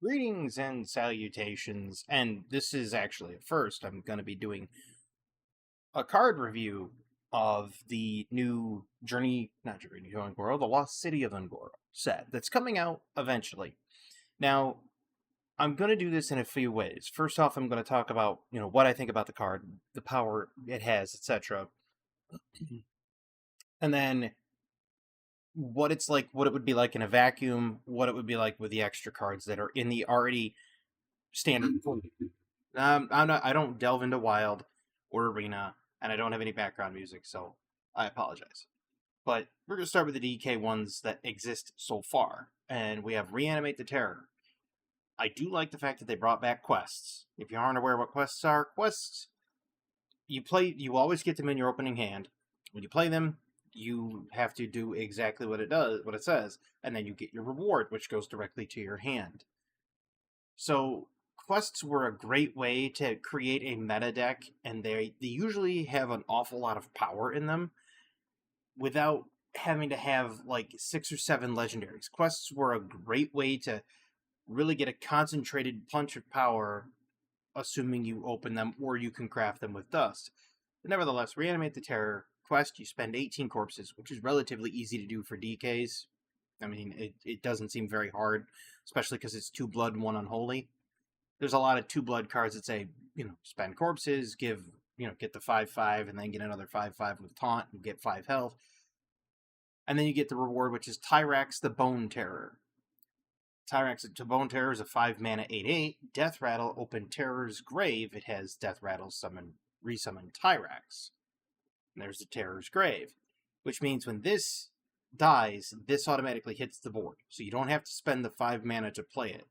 Greetings and salutations, and this is actually at first I'm going to be doing a card review of the new not Journey to Ungoro, the Lost City of Ungoro set that's coming out eventually. Now, I'm going to do this in a few ways. First off, I'm going to talk about, what I think about the card, the power it has, etc. And then what it's like, what it would be like in a vacuum, what it would be like with the extra cards that are in the already standard. I don't delve into Wild or Arena, and I don't have any background music, so I apologize. But we're going to start with the DK ones that exist so far, and we have Reanimate the Terror. I do like the fact that they brought back quests. If you aren't aware what quests are, you always get them in your opening hand. When you play them, you have to do exactly what it says, and then you get your reward, which goes directly to your hand. So quests were a great way to create a meta deck, and they usually have an awful lot of power in them without having to have like 6 or 7 legendaries. Quests were a great way to really get a concentrated punch of power, assuming you open them or you can craft them with dust. But nevertheless, Reanimate the Terror quest, you spend 18 corpses, which is relatively easy to do for DKs. I mean, it doesn't seem very hard, especially because it's 2 blood and 1 unholy. There's a lot of 2 blood cards that say, spend corpses, get the 5/5, and then get another 5/5 with taunt and get 5 health. And then you get the reward, which is Tyrax the Bone Terror. Tyrax the Bone Terror is a 5 mana 8/8. Death Rattle, open Terror's Grave. It has Death Rattle resummon Tyrax. And there's the Terror's Grave, which means when this dies, this automatically hits the board. So you don't have to spend the 5 mana to play it.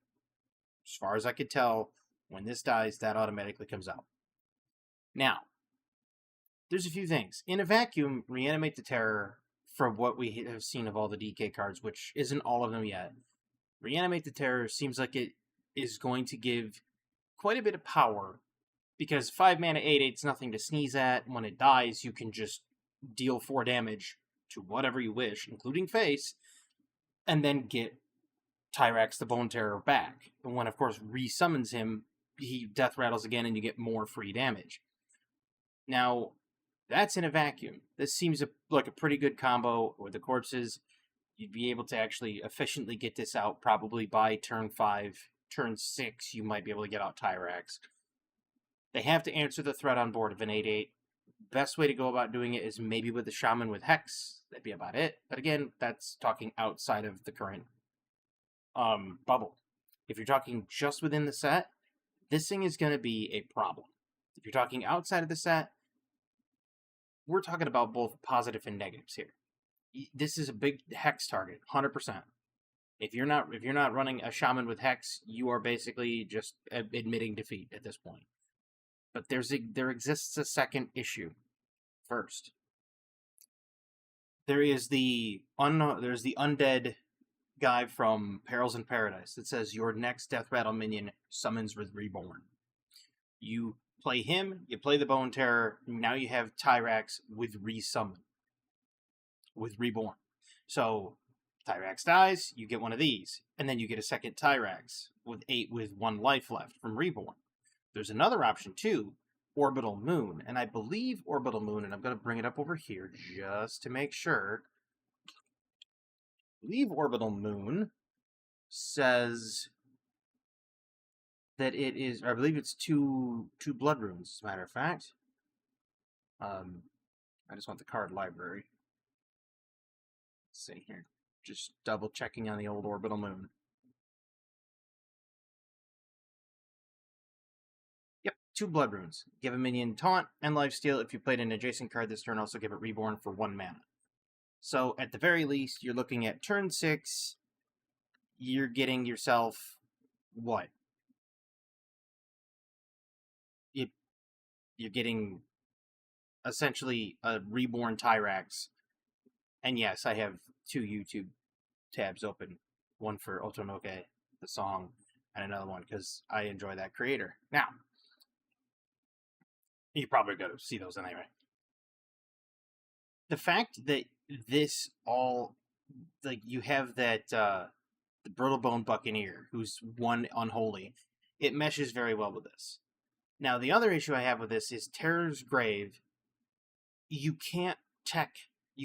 As far as I could tell, when this dies, that automatically comes out. Now, there's a few things. In a vacuum, Reanimate the Terror, from what we have seen of all the DK cards, which isn't all of them yet, Reanimate the Terror seems like it is going to give quite a bit of power, because 5 mana 8/8 is nothing to sneeze at. When it dies, you can just deal 4 damage to whatever you wish, including face, and then get Tyrax the Bone Terror back. And when, of course, resummons him, he death rattles again and you get more free damage. Now, that's in a vacuum. This seems like a pretty good combo with the corpses. You'd be able to actually efficiently get this out probably by turn 5. Turn 6, you might be able to get out Tyrax. They have to answer the threat on board of an 8/8. Best way to go about doing it is maybe with the Shaman with Hex. That'd be about it. But again, that's talking outside of the current bubble. If you're talking just within the set, this thing is going to be a problem. If you're talking outside of the set, we're talking about both positive and negatives here. This is a big Hex target, 100%. If you're not running a Shaman with Hex, you are basically just admitting defeat at this point. But there exists a second issue. First, there's the undead guy from Perils in Paradise that says your next Death Rattle minion summons with Reborn. You play him, you play the Bone Terror, now you have Tyrax with Resummon. With Reborn. So, Tyrax dies, you get one of these, and then you get a second Tyrax with 1 life left from Reborn. There's another option too, Orbital Moon, and I believe Orbital Moon, and I'm going to bring it up over here just to make sure. I believe Orbital Moon says that it is, I believe it's two blood runes, as a matter of fact. I just want the card library. Let's see here. Just double checking on the old Orbital Moon. Yep, 2 blood runes. Give a minion taunt and lifesteal. If you played an adjacent card this turn, also give it reborn for 1 mana. So, at the very least, you're looking at turn 6, you're getting yourself, what? You're getting, essentially, a reborn Tyrax. And yes, I have 2 YouTube tabs open. One for Otonoke, the song, and another one because I enjoy that creator. Now, you probably go to see those anyway. The fact that this all, like, you have that the Brittlebone Buccaneer, who's 1 unholy. It meshes very well with this. Now, the other issue I have with this is Terror's Grave. You can't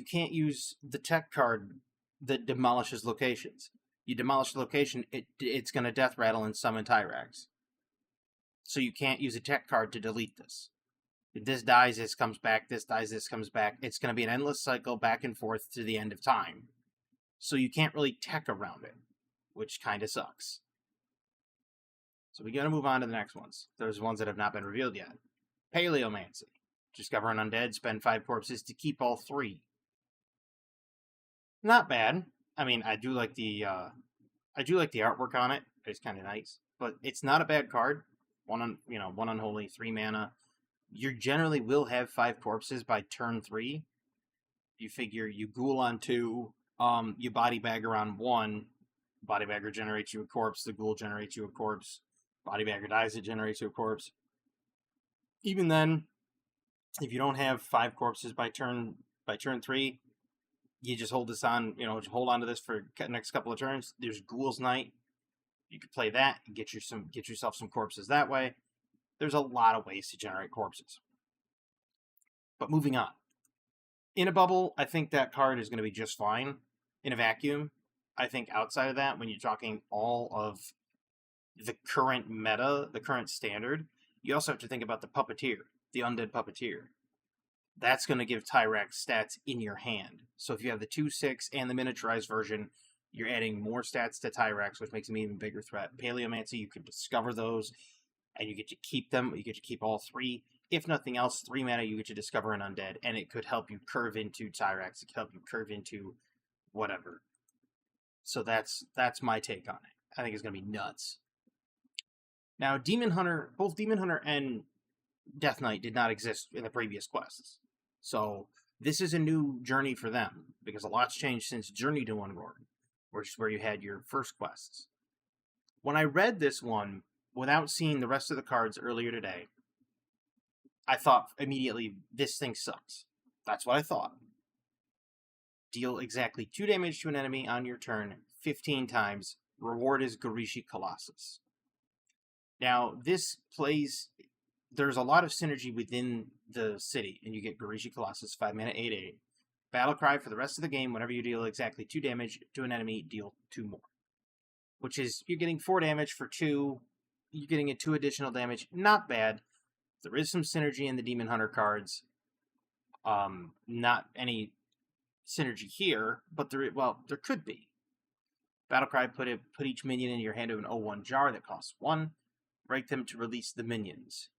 use the tech card that demolishes locations. You demolish the location, it's going to death rattle and summon Tyrax. So you can't use a tech card to delete this. If this dies, this comes back. This dies, this comes back. It's going to be an endless cycle back and forth to the end of time. So you can't really tech around it, which kind of sucks. So we got to move on to the next ones. There's ones that have not been revealed yet. Paleomancy. Discover an undead, spend 5 corpses to keep all 3. Not bad. I mean, I do like the artwork on it. It's kind of nice, but it's not a bad card. 1 unholy, 3 mana. You generally will have 5 corpses by turn 3. You figure you ghoul on 2, you body bagger on 1. Body bagger generates you a corpse. The ghoul generates you a corpse. Body bagger dies, it generates you a corpse. Even then, if you don't have 5 corpses by turn 3, you just hold this on. Hold on to this for the next couple of turns. There's Ghoul's Night. You could play that and get yourself some corpses that way. There's a lot of ways to generate corpses. But moving on. In a bubble, I think that card is going to be just fine. In a vacuum, I think outside of that, when you're talking all of the current meta, the current standard, you also have to think about the Puppeteer, the Undead Puppeteer. That's going to give Tyrax stats in your hand. So if you have the 2/6 and the miniaturized version, you're adding more stats to Tyrax, which makes him an even bigger threat. Paleomancy, you can discover those, and you get to keep them. You get to keep all 3. If nothing else, 3 mana, you get to discover an undead, and it could help you curve into Tyrax. It could help you curve into whatever. So that's my take on it. I think it's going to be nuts. Now, Demon Hunter, both Demon Hunter and Death Knight did not exist in the previous quests. So this is a new journey for them, because a lot's changed since Journey to Unroared, which is where you had your first quests. When I read this one, without seeing the rest of the cards earlier today, I thought immediately, this thing sucks. That's what I thought. Deal exactly 2 damage to an enemy on your turn 15 times. Reward is Garishi Colossus. Now, there's a lot of synergy within the city, and you get Garishi Colossus, 5 mana, 8/8. Battlecry for the rest of the game, whenever you deal exactly 2 damage to an enemy, deal 2 more. Which is, you're getting 4 damage for 2, you're getting a 2 additional damage. Not bad. There is some synergy in the Demon Hunter cards. Not any synergy here, but there could be. Battlecry, put each minion in your hand of an 0/1 jar that costs 1. Break them to release the minions.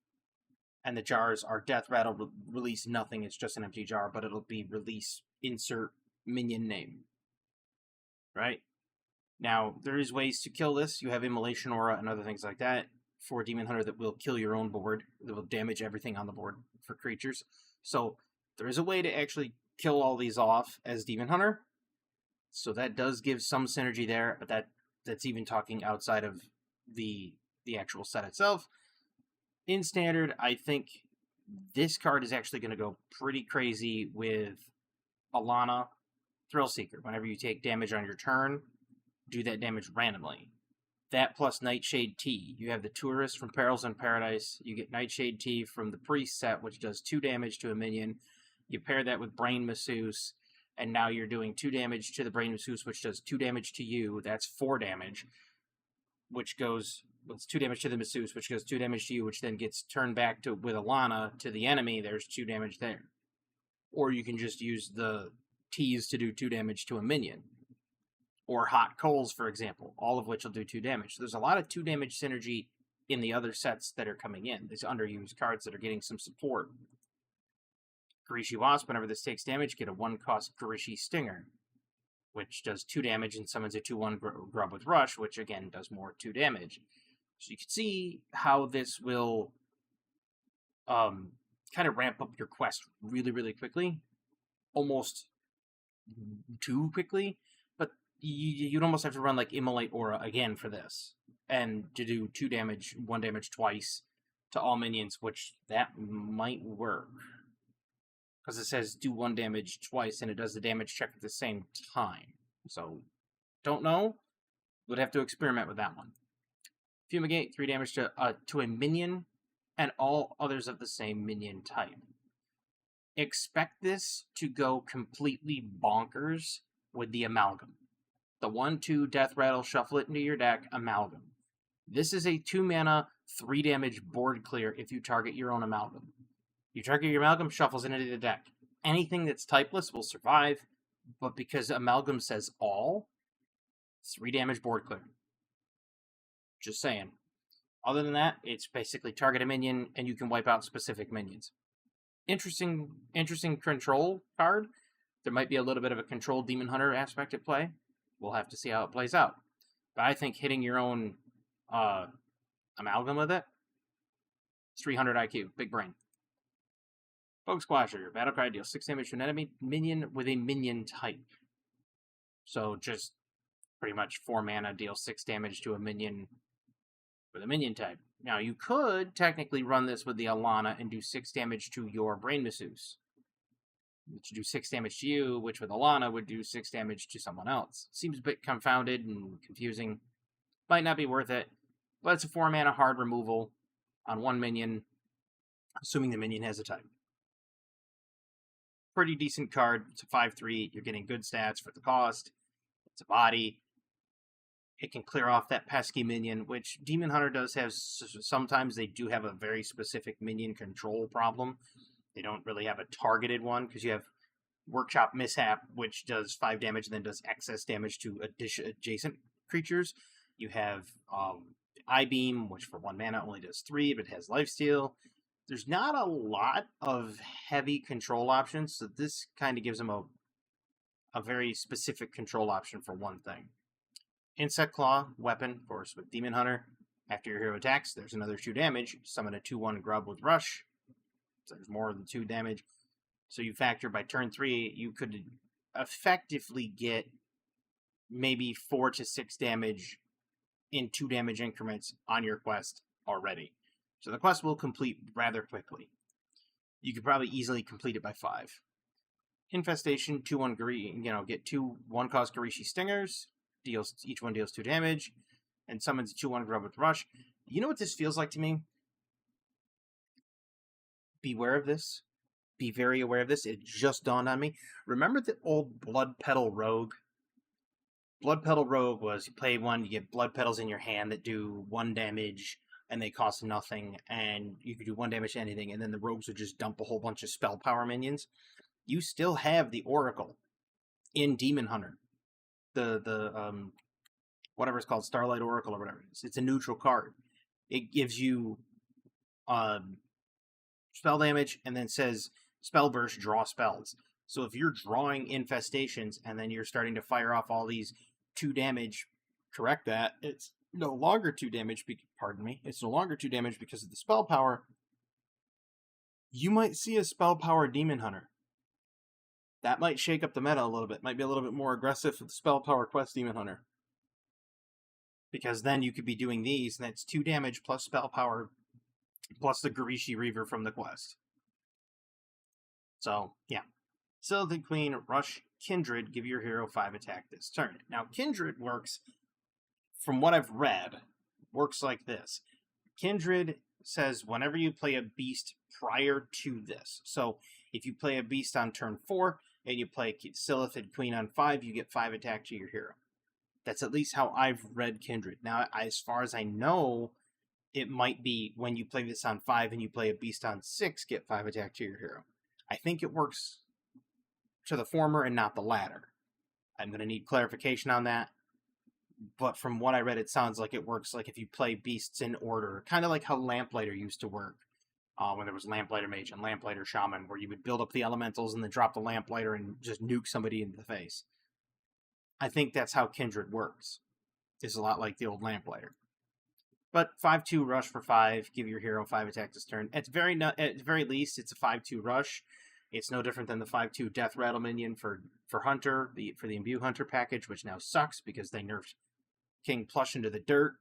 And the jars are death rattle, release nothing, it's just an empty jar, but it'll be release, insert minion name. Right? Now, there is ways to kill this. You have Immolation Aura and other things like that for Demon Hunter that will kill your own board, that will damage everything on the board for creatures. So, there is a way to actually kill all these off as Demon Hunter. So that does give some synergy there, but that's even talking outside of the actual set itself. In Standard, I think this card is actually going to go pretty crazy with Alana, Thrillseeker. Whenever you take damage on your turn, do that damage randomly. That plus Nightshade Tea. You have the Tourist from Perils in Paradise. You get Nightshade Tea from the Priest set, which does 2 damage to a minion. You pair that with Brain Masseuse, and now you're doing 2 damage to the Brain Masseuse, which does 2 damage to you. That's 4 damage, which goes... It's 2 damage to the Masseuse, which goes 2 damage to you, which then gets turned back with Alana to the enemy. There's 2 damage there. Or you can just use the Teas to do 2 damage to a minion. Or Hot Coals, for example, all of which will do 2 damage. So there's a lot of 2 damage synergy in the other sets that are coming in. These underused cards that are getting some support. Garishi Wasp, whenever this takes damage, get a 1-cost Garishi Stinger, which does 2 damage and summons a 2/1 Grub with Rush, which again does more 2 damage. So you can see how this will kind of ramp up your quest really, really quickly. Almost too quickly. But you'd almost have to run like Immolate Aura again for this. And to do 2 damage, 1 damage twice to all minions, which that might work. Because it says do 1 damage twice, and it does the damage check at the same time. So, don't know. Would have to experiment with that one. Fumigate, 3 damage to a minion, and all others of the same minion type. Expect this to go completely bonkers with the Amalgam. The 1/2 Death Rattle, shuffle it into your deck, Amalgam. This is a 2 mana, 3 damage board clear if you target your own Amalgam. You target your Amalgam, shuffles into the deck. Anything that's typeless will survive, but because Amalgam says all, 3 damage board clear. Just saying. Other than that, it's basically target a minion, and you can wipe out specific minions. Interesting control card. There might be a little bit of a control Demon Hunter aspect at play. We'll have to see how it plays out. But I think hitting your own Amalgam with it, it's 300 IQ. Big brain. Folk Squasher. Your battle cry deals 6 damage to an enemy minion with a minion type. So just pretty much 4 mana, deals 6 damage to a minion with a minion type. Now, you could technically run this with the Alana and do 6 damage to your Brain Masseuse, which would do 6 damage to you, which with Alana would do 6 damage to someone else. Seems a bit confounded and confusing. Might not be worth it, but it's a 4 mana hard removal on 1 minion, assuming the minion has a type. Pretty decent card. It's a 5/3. You're getting good stats for the cost. It's a body. It can clear off that pesky minion, which Demon Hunter does have. Sometimes they do have a very specific minion control problem. They don't really have a targeted one, because you have Workshop Mishap, which does 5 damage and then does excess damage to adjacent creatures. You have I-Beam, which for 1 mana only does 3, but has Lifesteal. There's not a lot of heavy control options, so this kind of gives them a very specific control option for one thing. Insect Claw, weapon, of course, with Demon Hunter. After your hero attacks, there's another 2 damage. Summon a 2/1 Grub with Rush. So there's more than 2 damage. So you factor by turn 3, you could effectively get maybe 4 to 6 damage in 2 damage increments on your quest already. So the quest will complete rather quickly. You could probably easily complete it by 5. Infestation, 2/1 get 2 1-cost Garishi Stingers. Each one deals 2 damage, and summons a 2/1 Grub with Rush. You know what this feels like to me? Beware of this. Be very aware of this. It just dawned on me. Remember the old Blood Petal Rogue? Blood Petal Rogue was, you play one, you get Blood Petals in your hand that do 1 damage, and they cost nothing, and you could do 1 damage to anything, and then the rogues would just dump a whole bunch of spell power minions. You still have the Oracle in Demon Hunter. The whatever it's called, Starlight Oracle or whatever it is. It's a neutral card. It gives you spell damage and then says spell burst, draw spells. So if you're drawing infestations and then you're starting to fire off all these 2 damage, correct that, it's no longer 2 damage, it's no longer 2 damage because of the spell power. You might see a spell power Demon Hunter. That might shake up the meta a little bit. Might be a little bit more aggressive with the spell power quest Demon Hunter. Because then you could be doing these, and that's 2 damage plus spell power, plus the Garishi Reaver from the quest. So, yeah. Sylvan Queen, Rush, Kindred, give your hero 5 attack this turn. Now, Kindred works, from what I've read, works like this. Kindred says whenever you play a beast prior to this. So, if you play a beast on turn 4, and you play Silithid Queen on 5, you get 5 attack to your hero. That's at least how I've read Kindred. Now, as far as I know, it might be when you play this on 5 and you play a beast on 6, get 5 attack to your hero. I think it works to the former and not the latter. I'm going to need clarification on that. But from what I read, it sounds like it works like if you play beasts in order. Kind of like how Lamplighter used to work. When there was Lamplighter Mage and Lamplighter Shaman, where you would build up the elementals and then drop the Lamplighter and just nuke somebody into the face. I think that's how Kindred works. It's a lot like the old Lamplighter. But 5/2 rush for 5, give your hero 5 attack this turn. At the very least, it's a 5/2 rush. It's no different than the 5/2 Death Rattle minion for Hunter, for the Imbue Hunter package, which now sucks because they nerfed King Plush into the dirt.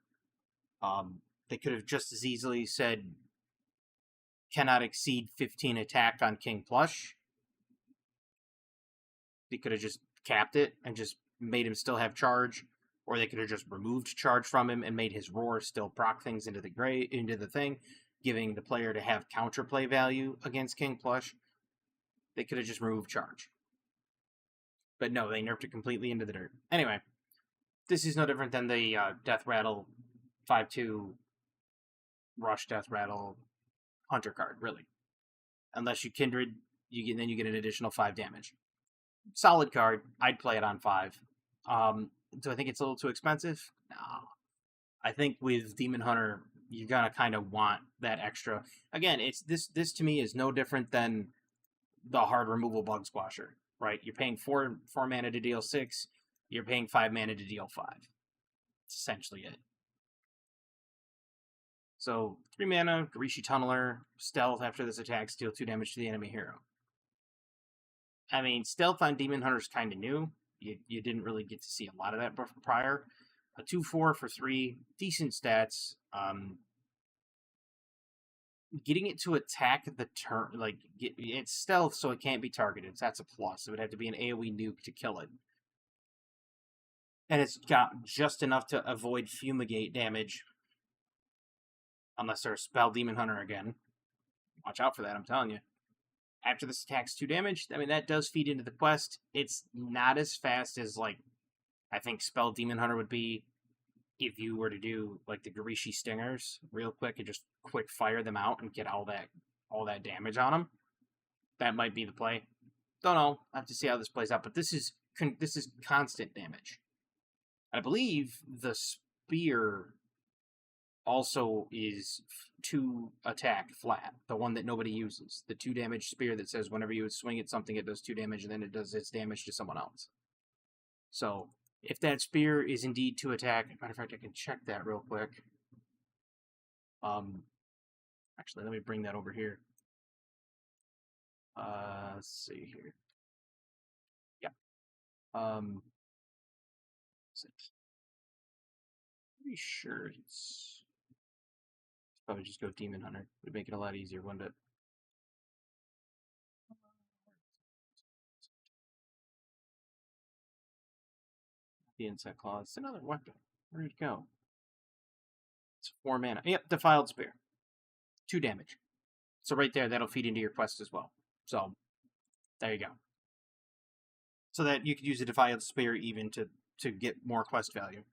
They could have just as easily said cannot exceed 15 attack on King Plush. They could have just capped it and just made him still have charge. or they could have just removed charge from him and made his roar still proc things into the thing, giving the player to have counterplay value against King Plush. They could have just removed charge. But no, they nerfed it completely into the dirt. Anyway, this is no different than the Death Rattle 5/2 Rush Death Rattle Hunter card, really. Unless you Kindred, then you get an additional 5 damage. Solid card. I'd play it on 5. Do I think it's a little too expensive? No. I think with Demon Hunter, you're gonna kind of want that extra. Again, it's this to me is no different than the hard removal Bug Squasher, right? You're paying 4 mana to deal 6. You're paying 5 mana to deal 5. That's essentially it. So 3 mana, Garishi Tunneler, Stealth after this attack, deal 2 damage to the enemy hero. I mean, Stealth on Demon Hunter is kind of new. You didn't really get to see a lot of that prior. A 2/4 for 3, decent stats. Getting it to attack the turn, like, it's stealth, so it can't be targeted. So that's a plus. It would have to be an AoE nuke to kill it. And it's got just enough to avoid fumigate damage. Unless there's Spell Demon Hunter again. Watch out for that, I'm telling you. After this attacks 2 damage, I mean, that does feed into the quest. It's not as fast as, like, I think Spell Demon Hunter would be if you were to do, like, the Garishi Stingers real quick and just quick fire them out and get all that damage on them. That might be the play. Don't know. I have to see how this plays out. But this is constant damage. I believe the Spear also is 2 attack flat. The one that nobody uses. The 2 damage spear that says whenever you swing at something, it does 2 damage, and then it does its damage to someone else. So, if that spear is indeed 2 attack, matter of fact, I can check that real quick. Actually, let me bring that over here. Let's see here. Yeah. Pretty sure it's probably just go Demon Hunter. It would make it a lot easier, wouldn't it? The Insect Claw. It's another weapon. Where'd it go? It's 4 mana. Yep, Defiled Spear. 2 damage. So right there, that'll feed into your quest as well. So, there you go. So that you could use a Defiled Spear even to get more quest value.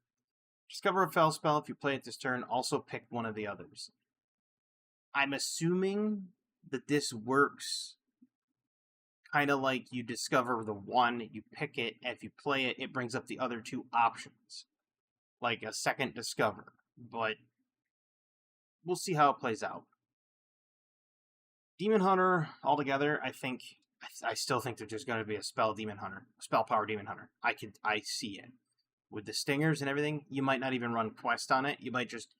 Discover a Fel Spell. If you play it this turn, also pick one of the others. I'm assuming that this works kind of like you discover the one, you pick it, and if you play it, it brings up the other 2 options. Like a second discover. But we'll see how it plays out. Demon Hunter, altogether, I still think there's just going to be a Spell Demon Hunter. Spell Power Demon Hunter. I see it. With the Stingers and everything, you might not even run quest on it. You might just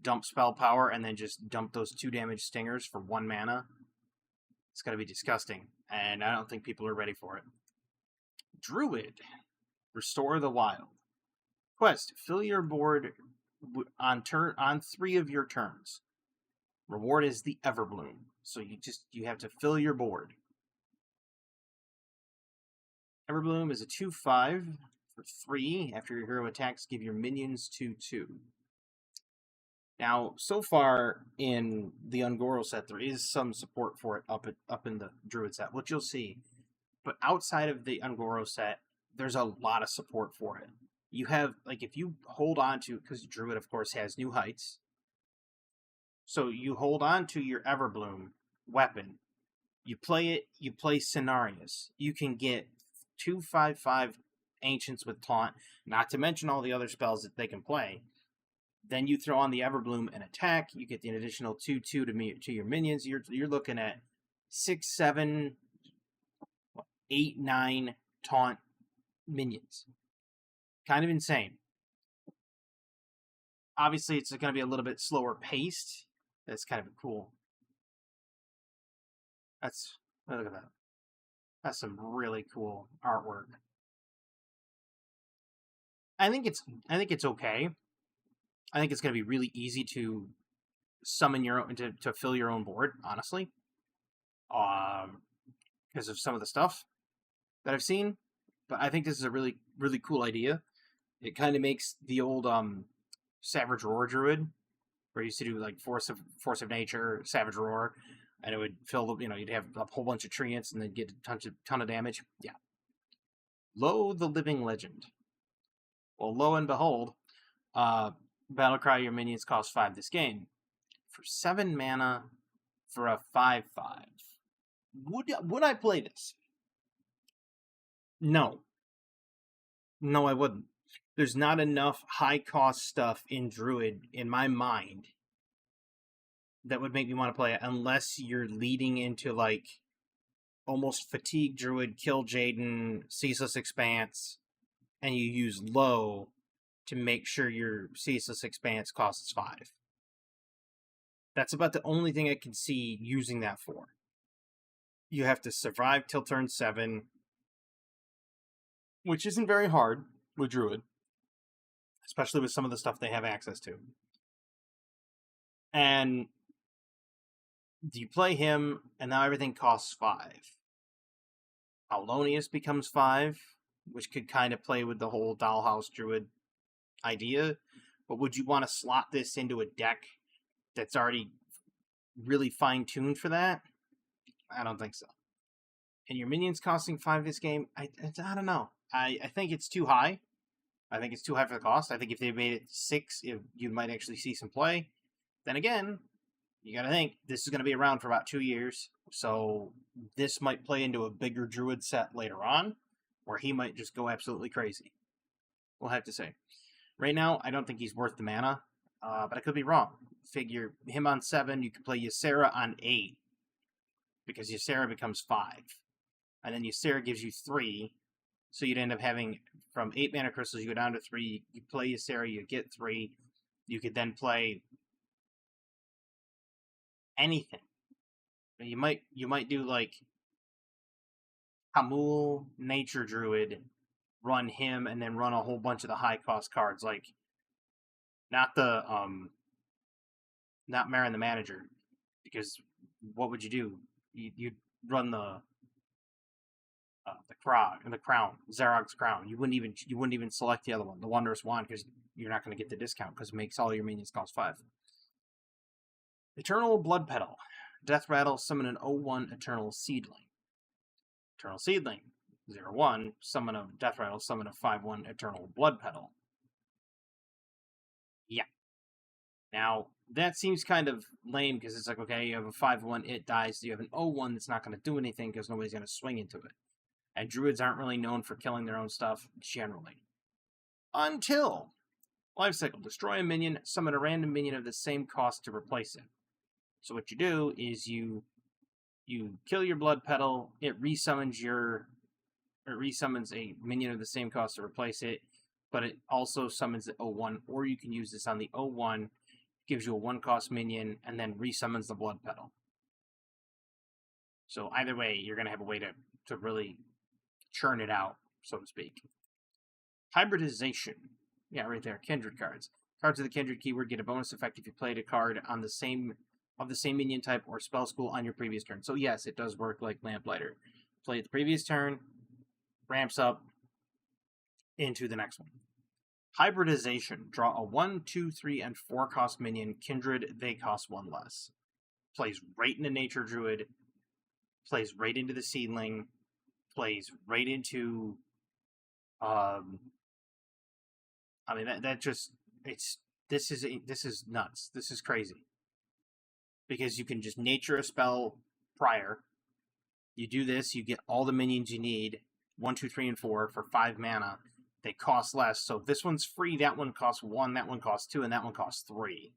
dump Spell Power and then just dump those 2 damage Stingers for 1 mana. It's going to be disgusting, and I don't think people are ready for it. Druid. Restore the Wild. Quest. Fill your board on 3 of your turns. Reward is the Everbloom. So you have to fill your board. Everbloom is a 2/5 for 3. After your hero attacks, give your minions 2/2. Now, so far in the Ungoro set, there is some support for it up in the Druid set, which you'll see. But outside of the Ungoro set, there's a lot of support for it. You have, like, if you hold on to, because Druid, of course, has New Heights. So you hold on to your Everbloom weapon. You play it, you play Cenarius. You can get 2/5/5 Ancients with Taunt, not to mention all the other spells that they can play. Then you throw on the Everbloom and attack. You get the additional 2/2 to your minions. You're looking at 6, 7, 8, 9 taunt minions. Kind of insane. Obviously, it's going to be a little bit slower paced. That's kind of cool. Look at that. That's some really cool artwork. I think it's okay. I think it's going to be really easy to summon your own, to fill your own board, honestly. Because of some of the stuff that I've seen. But I think this is a really, really cool idea. It kind of makes the old Savage Roar Druid, where you used to do like Force of Nature, Savage Roar, and it would fill the, you'd have a whole bunch of treants and then get a ton of damage. Yeah. Lo the Living Legend. Well, lo and behold, Battlecry, your minions cost 5 this game. For 7 mana for a 5/5. Would I play this? No. No, I wouldn't. There's not enough high-cost stuff in Druid, in my mind, that would make me want to play it, unless you're leading into, like, almost Fatigue Druid, Kill Jaden, Ceaseless Expanse, and you use low to make sure your Ceaseless Expanse costs 5. That's about the only thing I can see using that for. You have to survive till turn 7, which isn't very hard with Druid, especially with some of the stuff they have access to. And you play him, and now everything costs 5. Aulonius becomes 5, which could kind of play with the whole Dollhouse Druid idea. But would you want to slot this into a deck that's already really fine-tuned for that? I don't think so. And your minions costing 5 this game, I don't know. I think it's too high. I think it's too high for the cost. I think if they made it 6, you might actually see some play. Then again, you got to think, this is going to be around for about 2 years. So this might play into a bigger Druid set later on, where he might just go absolutely crazy. We'll have to say. Right now, I don't think he's worth the mana, but I could be wrong. Figure him on 7, you can play Ysera on 8, because Ysera becomes 5. And then Ysera gives you 3, so you'd end up having, from 8 mana crystals, you go down to 3, you play Ysera, you get 3, you could then play anything. You might do, like, Hamul, Nature Druid, run him, and then run a whole bunch of the high-cost cards, like, not Marin the Manager, because what would you do? You'd run the crown, Zarog's Crown. You wouldn't even select the other one, the Wondrous Wand, because you're not going to get the discount, because it makes all your minions cost 5. Eternal Blood Petal. Death Rattle, summon an 0/1 Eternal Seedling. Eternal Seedling, 0/1, summon a Death Rattle, summon a 5/1 Eternal Blood Petal. Yeah. Now, that seems kind of lame, because it's like, okay, you have a 5/1, it dies, so you have an 0/1 that's not going to do anything, because nobody's going to swing into it. And Druids aren't really known for killing their own stuff, generally. Until Life Cycle. Destroy a minion, summon a random minion of the same cost to replace it. So what you do is you kill your Blood Petal, it resummons a minion of the same cost to replace it, but it also summons the 0/1, or you can use this on the 0/1, gives you a 1-cost minion, and then resummons the Blood Petal. So either way, you're going to have a way to really churn it out, so to speak. Hybridization. Yeah, right there. Kindred cards. Cards of the Kindred keyword get a bonus effect if you played a card on the same minion type or spell school on your previous turn. So yes, it does work like Lamplighter. Play it the previous turn, ramps up into the next one. Hybridization. Draw a 1, 2, 3, and 4-cost minion. Kindred, they cost 1 less. Plays right into Nature Druid. Plays right into the Seedling. Plays right into... This is nuts. This is crazy. Because you can just nature a spell prior. You do this, you get all the minions you need. 1, 2, 3, and 4 for 5 mana. They cost less. So this one's free, that one costs 1, that one costs 2, and that one costs 3.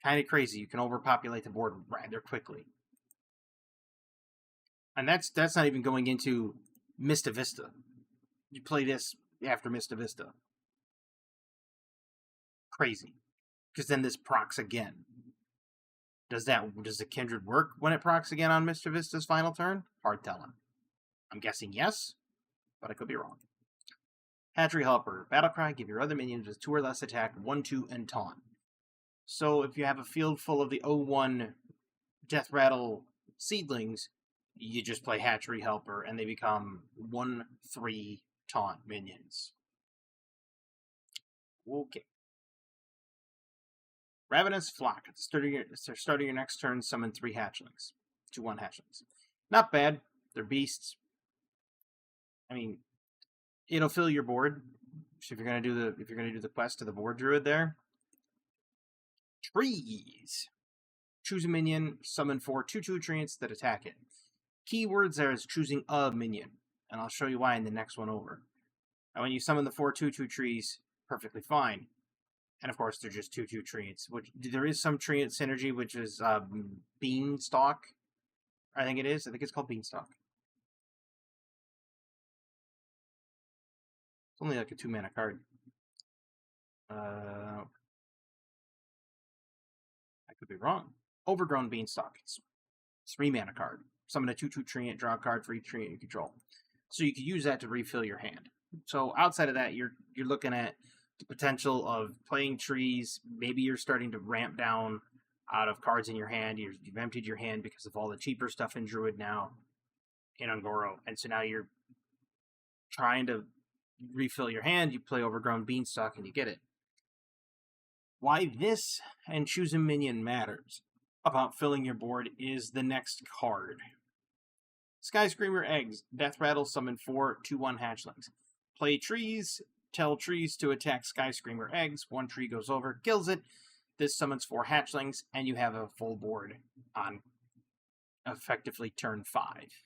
Kind of crazy. You can overpopulate the board rather quickly. And that's not even going into Mista Vista. You play this after Mista Vista. Crazy. Because then this procs again. Does the Kindred work when it procs again on Mista Vista's final turn? Hard telling. I'm guessing yes, but I could be wrong. Hatchery Helper. Battlecry, give your other minions with 2 or less attack, 1, 2, and taunt. So if you have a field full of the 0/1 Death Rattle Seedlings, you just play Hatchery Helper, and they become 1/3 taunt minions. Okay. Ravenous Flock. At the start of your next turn, summon 3 hatchlings. 2/1 hatchlings. Not bad. They're beasts. I mean, it'll fill your board. So if you're gonna do the quest to the board druid there. Trees. Choose a minion, summon 4 2/2 treants that attack it. Keywords there is choosing a minion, and I'll show you why in the next one over. And when you summon the 4 2/2 trees, perfectly fine. And of course, they're just 2/2 treants. Which there is some treant synergy, which is Beanstalk. I think it is. I think it's called Beanstalk. It's only like a 2-mana card. I could be wrong. Overgrown Beanstalk. It's 3-mana card. Summon a 2/2 treant, draw a card for each treant you control. So you could use that to refill your hand. So outside of that, you're looking at the potential of playing trees. Maybe you're starting to ramp down out of cards in your hand. You've emptied your hand because of all the cheaper stuff in Druid now in Ungoro. And so now you're trying to refill your hand. You play Overgrown Beanstalk and you get it. Why this and choose a minion matters about filling your board is the next card. Skyscreamer Eggs. Death Rattle, summon 4 2/1 hatchlings. Play trees. Tell trees to attack Skyscreamer Eggs. 1 tree goes over, kills it. This summons 4 hatchlings, and you have a full board on effectively turn 5.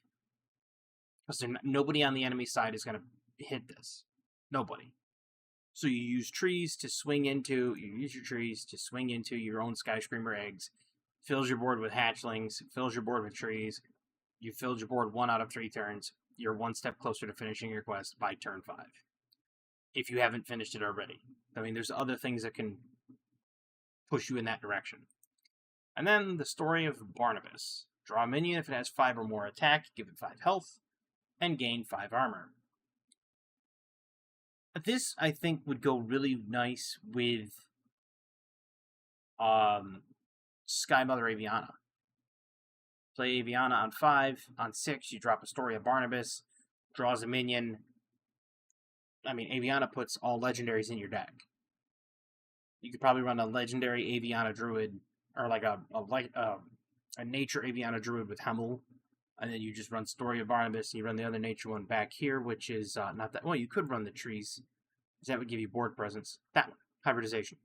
Because nobody on the enemy side is going to hit this. Nobody. So you use trees to swing into, your own Skyscreamer Eggs. Fills your board with hatchlings, fills your board with trees. You filled your board 1 out of 3 turns. You're 1 step closer to finishing your quest by turn 5. If you haven't finished it already. I mean, there's other things that can push you in that direction. And then the story of Barnabas. Draw a minion if it has 5 or more attack, give it 5 health, and gain 5 armor. This, I think, would go really nice with Sky Mother Aviana. Play Aviana on 5. On 6, you drop a Story of Barnabas. Draws a minion. I mean, Aviana puts all legendaries in your deck. You could probably run a legendary Aviana Druid, or like a nature Aviana Druid with Hemel, and then you just run Story of Barnabas, and you run the other nature one back here, which is not that. Well, you could run the trees, because that would give you board presence. That one, hybridization.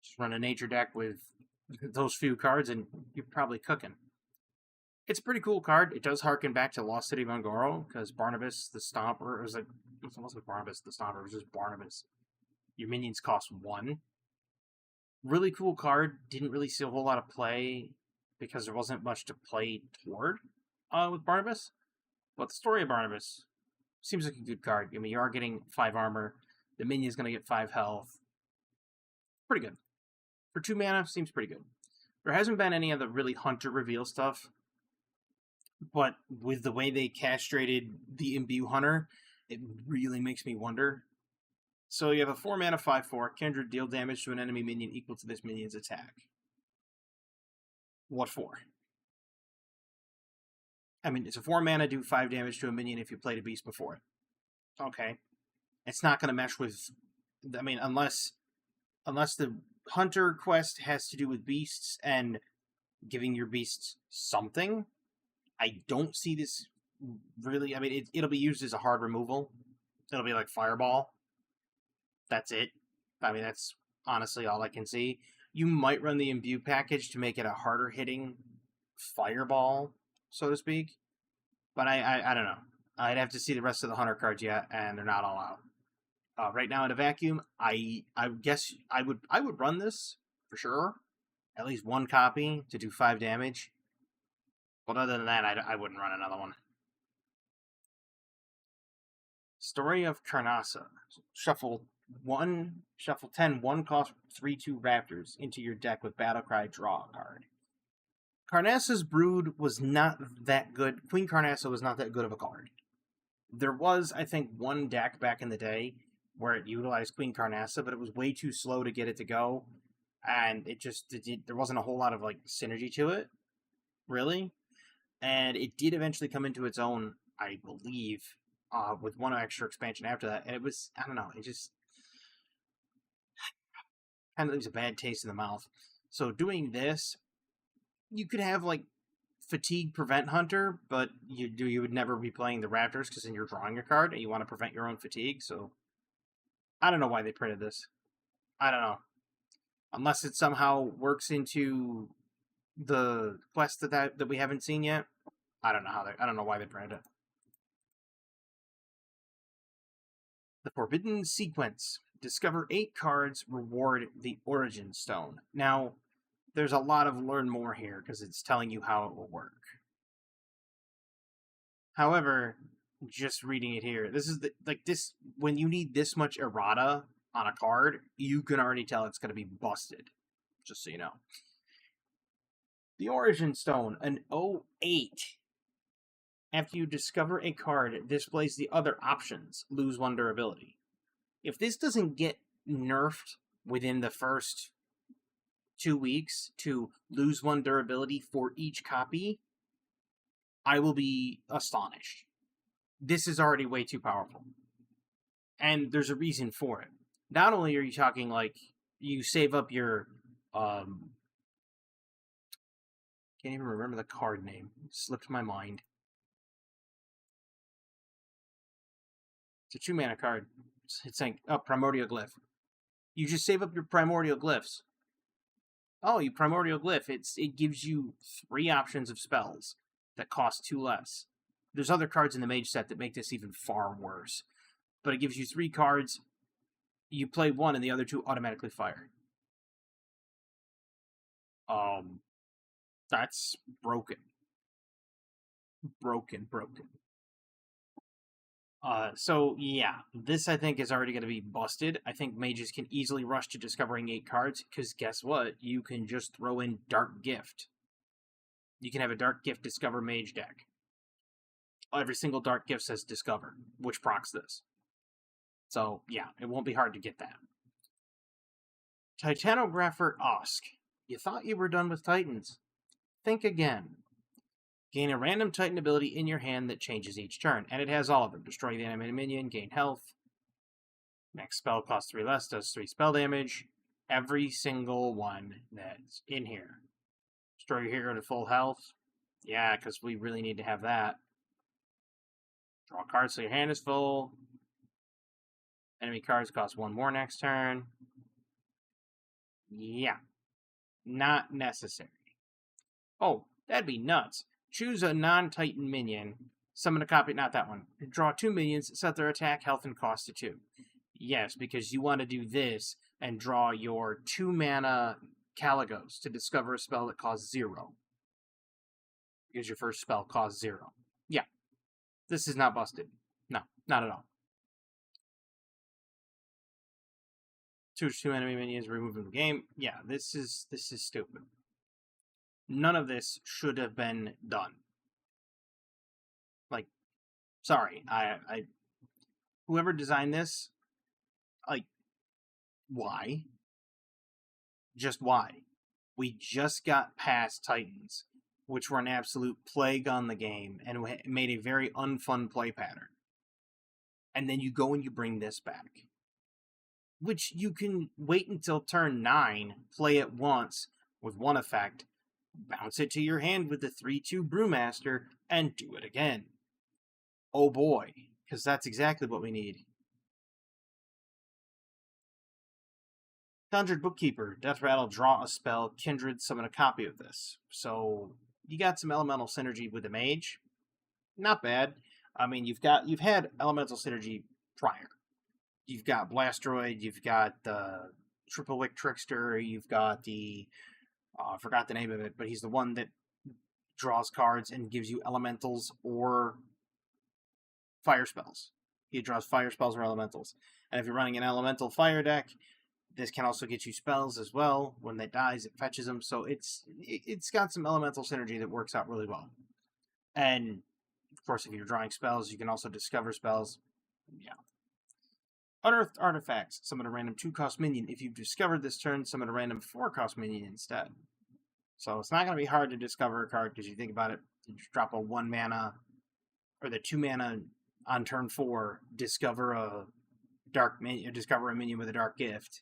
Just run a nature deck with those few cards, and you're probably cooking. It's a pretty cool card. It does harken back to Lost City of Ungoro, because Barnabas the Stomper, it wasn't Barnabas the Stomper, it was just Barnabas. Your minions cost 1. Really cool card. Didn't really see a whole lot of play, because there wasn't much to play toward with Barnabas. But the Story of Barnabas seems like a good card. I mean, you are getting 5 armor. The minion's going to get 5 health. Pretty good. For 2 mana, seems pretty good. There hasn't been any of the really Hunter reveal stuff. But with the way they castrated the Imbue Hunter, it really makes me wonder. So you have a 4 mana 5/4. Kindred, deal damage to an enemy minion equal to this minion's attack. What for? I mean, it's a 4 mana, do 5 damage to a minion if you played a beast before it. Okay. It's not going to mesh with... I mean, unless the Hunter quest has to do with beasts and giving your beasts something, I don't see this really... I mean, it'll be used as a hard removal. It'll be like Fireball. That's it. I mean, that's honestly all I can see. You might run the Imbue package to make it a harder hitting Fireball, so to speak. But I don't know. I'd have to see the rest of the Hunter cards yet, and they're not all out. Right now in a vacuum, I guess I would run this for sure. At least 1 copy to do 5 damage. But other than that, I wouldn't run another one. Story of Carnassa. Shuffle 10 1-cost 3/2 Raptors into your deck with Battlecry, draw a card. Carnassa's Brood was not that good. Queen Carnassa was not that good of a card. There was, I think, 1 deck back in the day where it utilized Queen Carnassa, but it was way too slow to get it to go, and there wasn't a whole lot of like synergy to it, really. And it did eventually come into its own, I believe, with one extra expansion after that, and it was, I don't know, it just kind of leaves a bad taste in the mouth. So doing this, you could have like Fatigue Prevent Hunter, but you would never be playing the Raptors because then you're drawing a card and you want to prevent your own fatigue. So I don't know why they printed this. I don't know, unless it somehow works into the quest that we haven't seen yet. I don't know why they printed it. The Forbidden Sequence. Discover 8 cards, reward the Origin Stone. Now, there's a lot of learn more here because it's telling you how it will work. However, just reading it here, this is this when you need this much errata on a card, you can already tell it's going to be busted. Just so you know. The Origin Stone, an 08. After you discover a card, it displays the other options. Lose 1 durability. If this doesn't get nerfed within the first 2 weeks to lose 1 durability for each copy, I will be astonished. This is already way too powerful. And there's a reason for it. Not only are you talking like you save up your can't even remember the card name. It slipped my mind. It's a 2-mana card. It's saying, Primordial Glyph. You just save up your Primordial Glyphs. Oh, you Primordial Glyph. It gives you 3 options of spells that cost 2 less. There's other cards in the Mage set that make this even far worse. But it gives you 3 cards. You play 1 and the other 2 automatically fire. That's broken. Broken. So yeah, this I think is already going to be busted. I think mages can easily rush to discovering 8 cards, because guess what? You can just throw in Dark Gift. You can have a Dark Gift Discover mage deck. Every single Dark Gift says Discover, which procs this. So yeah, it won't be hard to get that. Titanographer Osk. You thought you were done with Titans. Think again. Gain a random Titan ability in your hand that changes each turn, and it has all of them. Destroy the enemy minion, gain health. Next spell costs 3 less, does 3 spell damage. Every single one that's in here. Destroy your hero to full health. Yeah, because we really need to have that. Draw a card so your hand is full. Enemy cards cost 1 more next turn. Yeah. Not necessary. Oh, that'd be nuts. Choose a non-Titan minion. Summon a copy, not that one. Draw 2 minions, set their attack, health, and cost to 2. Yes, because you want to do this and draw your 2-mana Caligos to discover a spell that costs 0. Because your first spell costs 0. Yeah. This is not busted. No, not at all. Choose 2 enemy minions, remove from the game. Yeah, this is stupid. None of this should have been done. Like, sorry, I whoever designed this, like, why? Just why? We just got past Titans, which were an absolute plague on the game, and made a very unfun play pattern. And then you go and you bring this back. Which you can wait until turn 9, play it once with 1 effect, bounce it to your hand with the 3/2 Brewmaster, and do it again. Oh boy, because that's exactly what we need. Conjured Bookkeeper, Death Rattle, draw a spell, Kindred, summon a copy of this. So you got some elemental synergy with the mage. Not bad. I mean, you've had elemental synergy prior. You've got Blastroid, you've got the Triple Wick Trickster, you've got the I forgot the name of it, but he's the one that draws cards and gives you elementals or fire spells. He draws fire spells or elementals. And if you're running an elemental fire deck, this can also get you spells as well. When that dies, it fetches them. So it's got some elemental synergy that works out really well. And, of course, if you're drawing spells, you can also discover spells. Yeah. Unearthed Artifacts. Summon a random 2-cost minion. If you've discovered this turn, summon a random 4-cost minion instead. So it's not going to be hard to discover a card, because you think about it, you just drop a 1-mana, or the 2-mana on turn 4, discover a minion with a dark gift.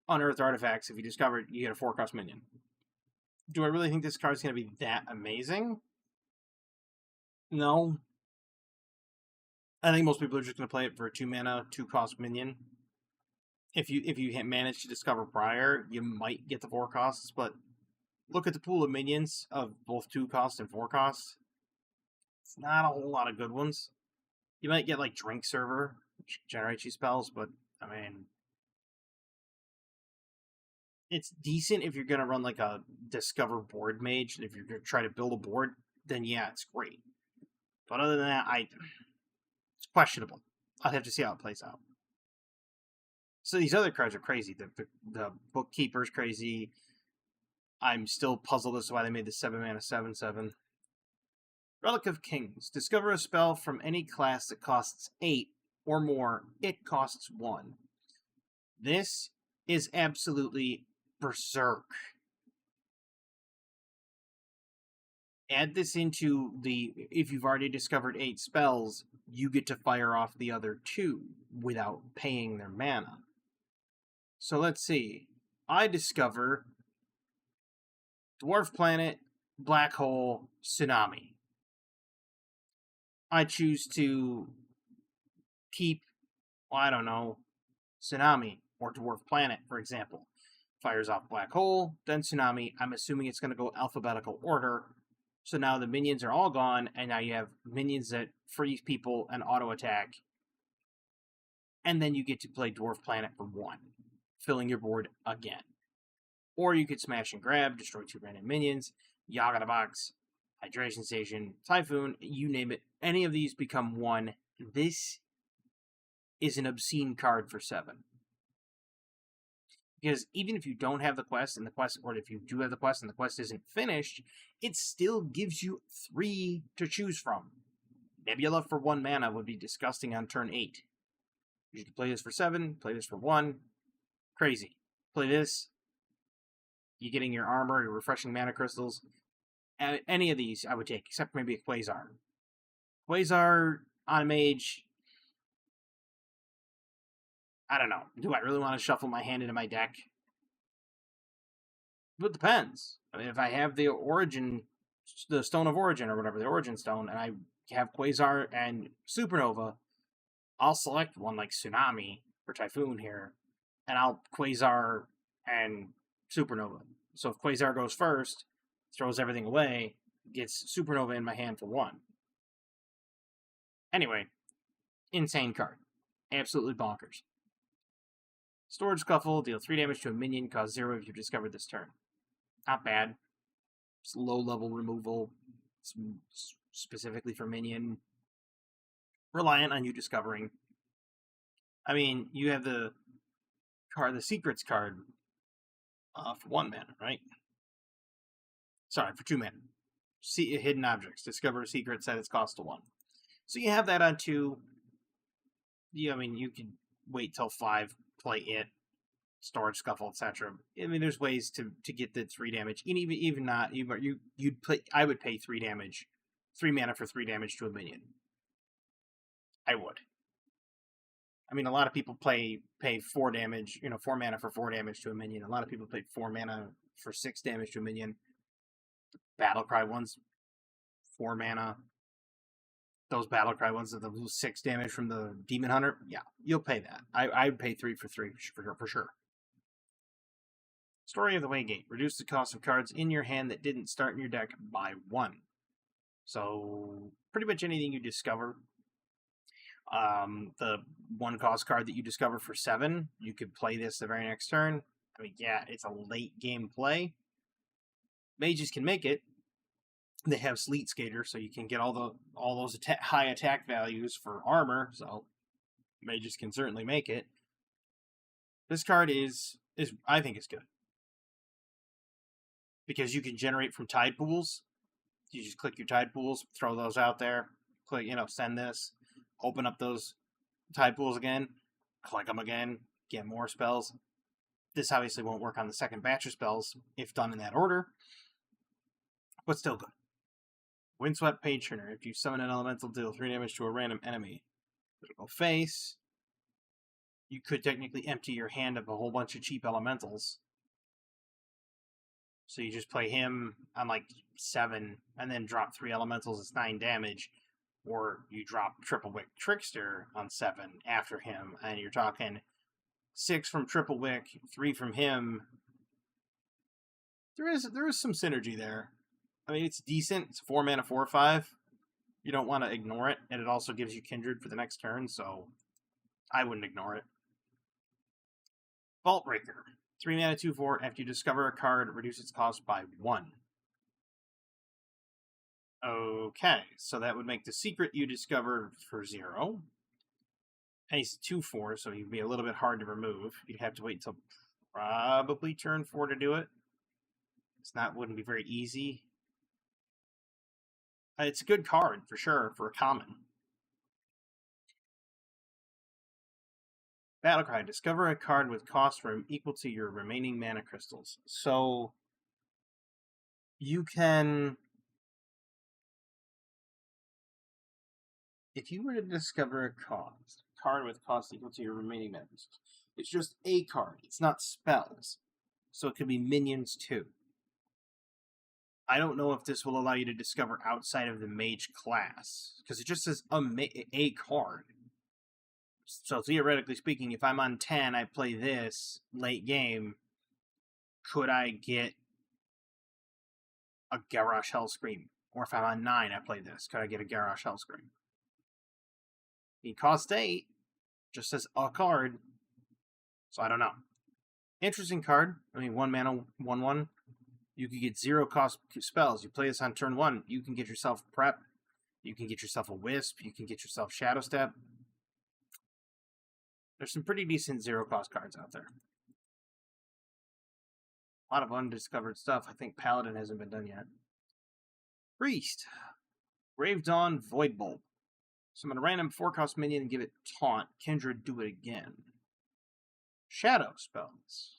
Unearthed artifacts. If you discover it, you get a 4-cost minion. Do I really think this card's going to be that amazing? No. I think most people are just going to play it for a 2-mana, 2-cost minion. If you manage to discover prior, you might get the 4 costs, but look at the pool of minions of both 2 costs and 4 costs. It's not a whole lot of good ones. You might get like Drink Server, which generates you spells, but I mean, it's decent if you're going to run like a Discover board mage. If you're going to try to build a board, then yeah, it's great. But other than that, it's questionable. I'll have to see how it plays out. So these other cards are crazy. The Bookkeeper's crazy. I'm still puzzled as to why they made the 7-mana 7/7. Relic of Kings. Discover a spell from any class that costs 8 or more. It costs 1. This is absolutely berserk. Add this into if you've already discovered 8 spells, you get to fire off the other 2 without paying their mana. So let's see. I discover Dwarf Planet, Black Hole, Tsunami. I choose to keep, well, I don't know, Tsunami or Dwarf Planet, for example. Fires off Black Hole, then Tsunami. I'm assuming it's going to go alphabetical order. So now the minions are all gone, and now you have minions that freeze people and auto-attack. And then you get to play Dwarf Planet for 1, filling your board again. Or you could smash and grab, destroy 2 random minions, Yaga the Box, Hydration Station, Typhoon, you name it. Any of these become 1. This is an obscene card for 7. Because even if you don't have the quest, or if you do have the quest and the quest isn't finished, it still gives you 3 to choose from. Nebula for 1 mana would be disgusting on turn 8. You could play this for 7, play this for 1. Crazy. Play this. You're getting your armor, your refreshing mana crystals. Any of these I would take, except maybe a Quasar. Quasar on a mage. I don't know. Do I really want to shuffle my hand into my deck? It depends. I mean, if I have the Stone of Origin or whatever, the Origin Stone, and I have Quasar and Supernova, I'll select one like Tsunami or Typhoon here, and I'll Quasar and Supernova. So if Quasar goes first, throws everything away, gets Supernova in my hand for 1. Anyway, insane card. Absolutely bonkers. Storage Scuffle, deal 3 damage to a minion, cause 0 if you discover this turn. Not bad. It's low-level removal, specifically for minion. Reliant on you discovering. I mean, you have the Secrets card for 1 mana, right? Sorry, for 2 mana. Hidden Objects. Discover a secret, set its cost to 1. So you have that on 2. I mean, you can wait till 5, play it, Storage Scuffle, etc. I mean, there's ways to get the 3 damage. And even not, you'd play. I would pay 3 damage, 3 mana for 3 damage to a minion. I would. I mean, a lot of people pay 4 damage, 4 mana for 4 damage to a minion. A lot of people pay 4 mana for 6 damage to a minion. Battlecry ones, 4 mana. Those Battlecry ones that lose 6 damage from the Demon Hunter, yeah, you'll pay that. I would pay 3 for 3 for sure. Story of the Waygate. Reduce the cost of cards in your hand that didn't start in your deck by 1. So, pretty much anything you discover. The 1-cost card that you discover for 7, you could play this the very next turn. I mean, yeah, it's a late game play. Mages can make it. They have Sleet Skater, so you can get all those high attack values for armor, so mages can certainly make it. This card is I think is good. Because you can generate from tide pools. You just click your tide pools, throw those out there, click, send this, open up those tide pools again, click them again, get more spells. This obviously won't work on the second batch of spells if done in that order, but still good. Windswept Patroner. If you summon an elemental, deal 3 damage to a random enemy. Critical face. You could technically empty your hand of a whole bunch of cheap elementals. So you just play him on like 7 and then drop 3 elementals, it's 9 damage. Or you drop Triple Wick Trickster on 7 after him, and you're talking 6 from Triple Wick, 3 from him. There is some synergy there. I mean, it's decent. It's 4 mana, 4/5. You don't want to ignore it, and it also gives you Kindred for the next turn, so I wouldn't ignore it. Vault Breaker. 3 mana, 2/4. After you discover a card, reduce its cost by 1. Okay, so that would make the secret you discover for 0. And he's 2/4, so he'd be a little bit hard to remove. You'd have to wait until probably turn 4 to do it. Wouldn't be very easy. It's a good card, for sure, for a common. Battlecry. Discover a card with cost equal to your remaining mana crystals. So, you can... If you were to discover a card with cost equal to your remaining mana crystals, it's just a card. It's not spells. So it could be minions, too. I don't know if this will allow you to discover outside of the mage class, because it just says a card. So theoretically speaking, if I'm on 10, I play this late game, could I get a Garrosh Hellscream? Or if I'm on 9, I play this, could I get a Garrosh Hellscream? It costs 8, just says a card, so I don't know. Interesting card. I mean, 1 mana, 1/1. You could get 0 cost spells. You play this on turn 1, you can get yourself Prep, you can get yourself a Wisp, you can get yourself Shadow Step. There's some pretty decent 0 cost cards out there. A lot of undiscovered stuff. I think Paladin hasn't been done yet. Priest. Grave Dawn Voidbolt. Summon a random 4-cost minion and give it Taunt. Kindred, do it again. Shadow spells.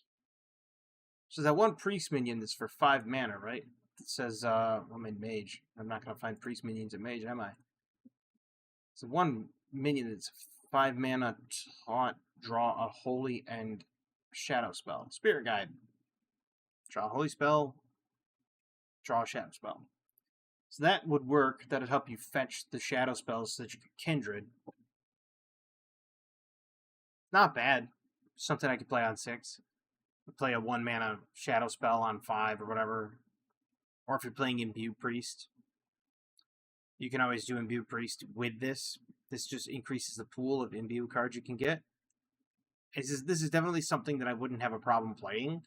So that one priest minion that's for 5 mana, right? It says, I'm in mage. I'm not going to find priest minions in mage, am I? So one minion that's 5 mana, taunt, draw a holy and shadow spell. Spirit Guide. Draw a holy spell, draw a shadow spell. So that would work. That would help you fetch the shadow spells so that you could Kindred. Not bad. Something I could play on 6. Play a 1 mana shadow spell on 5 or whatever. Or if you're playing Imbue Priest, you can always do Imbue Priest with this. This just increases the pool of Imbue cards you can get. This is definitely something that I wouldn't have a problem playing.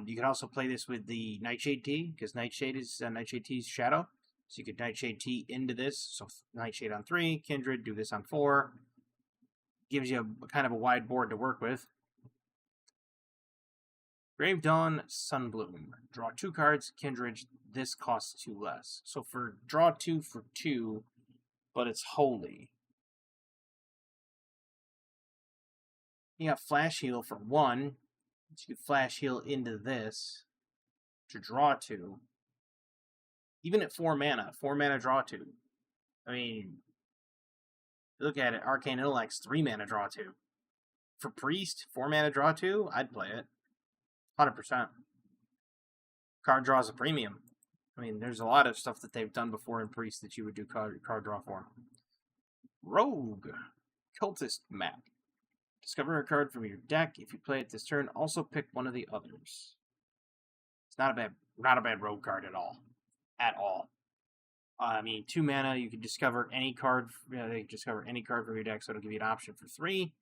You can also play this with the Nightshade Tea, because Nightshade is Nightshade Tea's shadow. So you could Nightshade Tea into this. So Nightshade on 3, Kindred, do this on 4. Gives you kind of a wide board to work with. Grave Dawn Sunbloom. Draw 2 cards, Kindred. This costs 2 less. So for draw 2 for 2, but it's holy. You got Flash Heal for 1. So you can Flash Heal into this to draw 2. Even at 4 mana, 4 mana draw 2. I mean, look at it, Arcane Intellect's 3 mana draw 2. For Priest, 4 mana draw 2, I'd play it. 100%. Card draws a premium. I mean, there's a lot of stuff that they've done before in Priest that you would do card draw for. Rogue. Cultist Map. Discover a card from your deck. If you play it this turn, also pick one of the others. It's not a bad rogue card at all. At all. I mean, 2 mana, you can discover any card. They discover any card from your deck, so it'll give you an option for 3.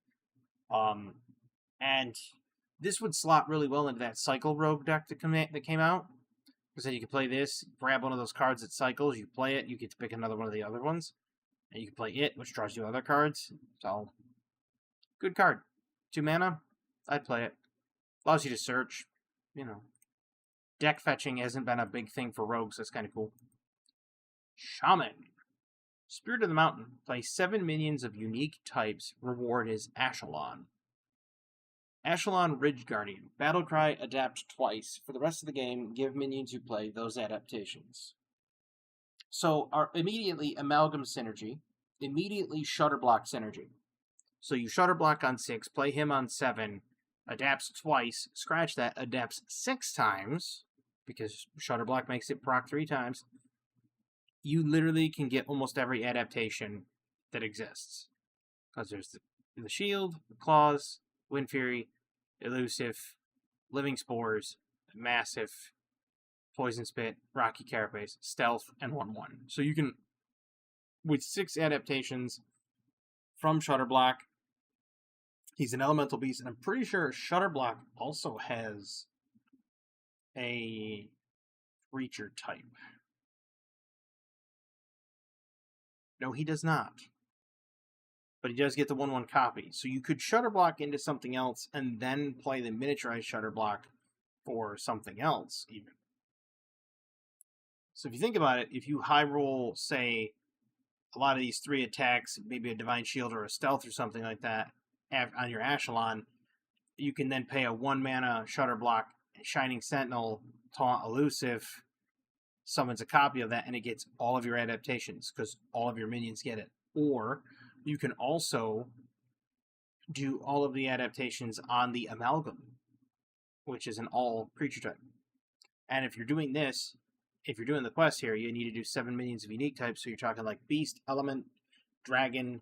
And this would slot really well into that Cycle Rogue deck that came out. Because then you can play this, grab one of those cards that cycles, you play it, you get to pick another one of the other ones. And you can play it, which draws you other cards. So, good card. 2 mana, I'd play it. Allows you to search, you know. Deck fetching hasn't been a big thing for rogues, that's kind of cool. Shaman. Spirit of the Mountain. Play 7 minions of unique types. Reward is Ashelon. Ashelon Ridge Guardian. Battlecry, adapt twice. For the rest of the game, give minions you play those adaptations. So our immediately Amalgam Synergy, immediately Shutter Block Synergy. So you Shutter Block on 6, play him on 7, adapts twice, scratch that, adapts 6 times, because Shutter Block makes it proc 3 times. You literally can get almost every adaptation that exists. Because there's the Shield, the Claws, Wind Fury, Elusive, Living Spores, Massive, Poison Spit, Rocky Carapace, Stealth, and 1/1. So you can, with 6 adaptations from Shutter Block, he's an elemental beast, and I'm pretty sure Shutter Block also has a creature type. No, he does not. But he does get the 1/1 copy. So you could Shutter Block into something else and then play the miniaturized Shutter Block for something else, even. So if you think about it, if you high roll, say, a lot of these 3 attacks, maybe a Divine Shield or a Stealth or something like that, on your Echelon, you can then pay a 1-mana Shutter Block, Shining Sentinel, Taunt Elusive, summons a copy of that, and it gets all of your adaptations, because all of your minions get it. Or you can also do all of the adaptations on the Amalgam, which is an all creature type. And if you're doing this, if you're doing the quest here, you need to do 7 minions of unique types, so you're talking like Beast, Element, Dragon,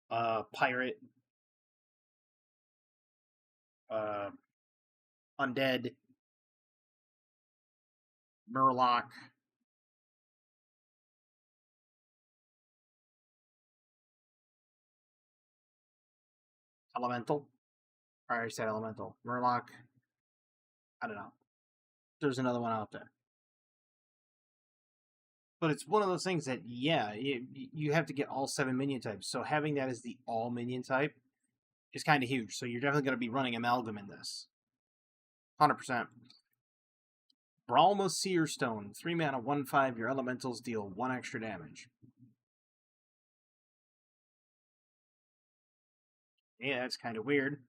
Pirate, Undead, Murloc, Elemental. I already said Elemental. Murloc. I don't know. There's another one out there. But it's one of those things that, yeah, you have to get all 7 minion types. So having that as the all minion type is kind of huge. So you're definitely going to be running Amalgam in this. 100%. Bralma Seer Stone. 3 mana, 1/5. Your elementals deal 1 extra damage. Yeah, that's kind of weird.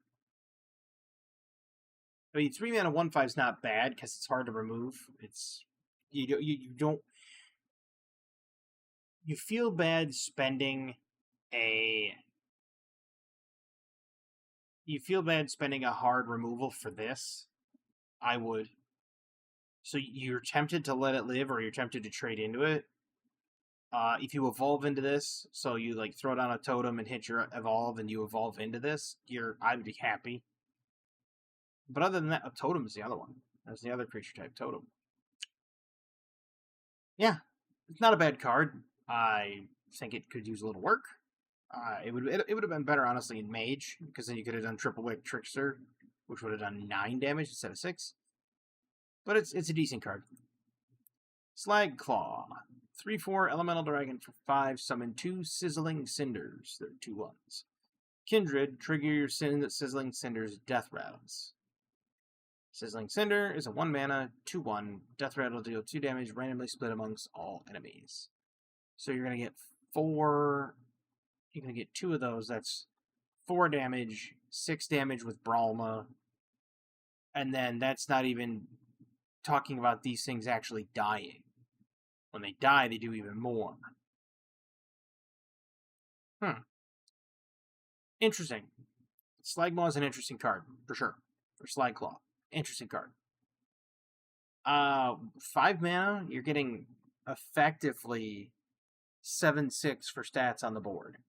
I mean, 3 mana, 1/5 is not bad because it's hard to remove. It's you don't. You feel bad spending a. You feel bad spending a hard removal for this. I would. So you're tempted to let it live, or you're tempted to trade into it. If you evolve into this, so you like throw down a totem and hit your evolve, and you evolve into this, I would be happy. But other than that, a totem is the other one. That's the other creature type, totem. Yeah, it's not a bad card. I think it could use a little work. It would have been better, honestly, in Mage, because then you could have done Triple Wick Trickster, which would have done 9 damage instead of 6. But it's a decent card. Slag Claw. 3/4 Elemental Dragon for 5. Summon 2 Sizzling Cinders. They're 2/1s. Kindred. Trigger your Sizzling Cinders Death Rattles. Sizzling Cinder is a 1 mana, 2/1. Death Rattle deal 2 damage, randomly split amongst all enemies. So you're going to get 4. You're going to get 2 of those. That's 4 damage, 6 damage with Bralma. And then that's not even talking about these things actually dying. When they die, they do even more. Interesting. Slagmaw is an interesting card, for sure. Or Slagclaw. Interesting card. 5 mana, you're getting effectively 7/6 for stats on the board.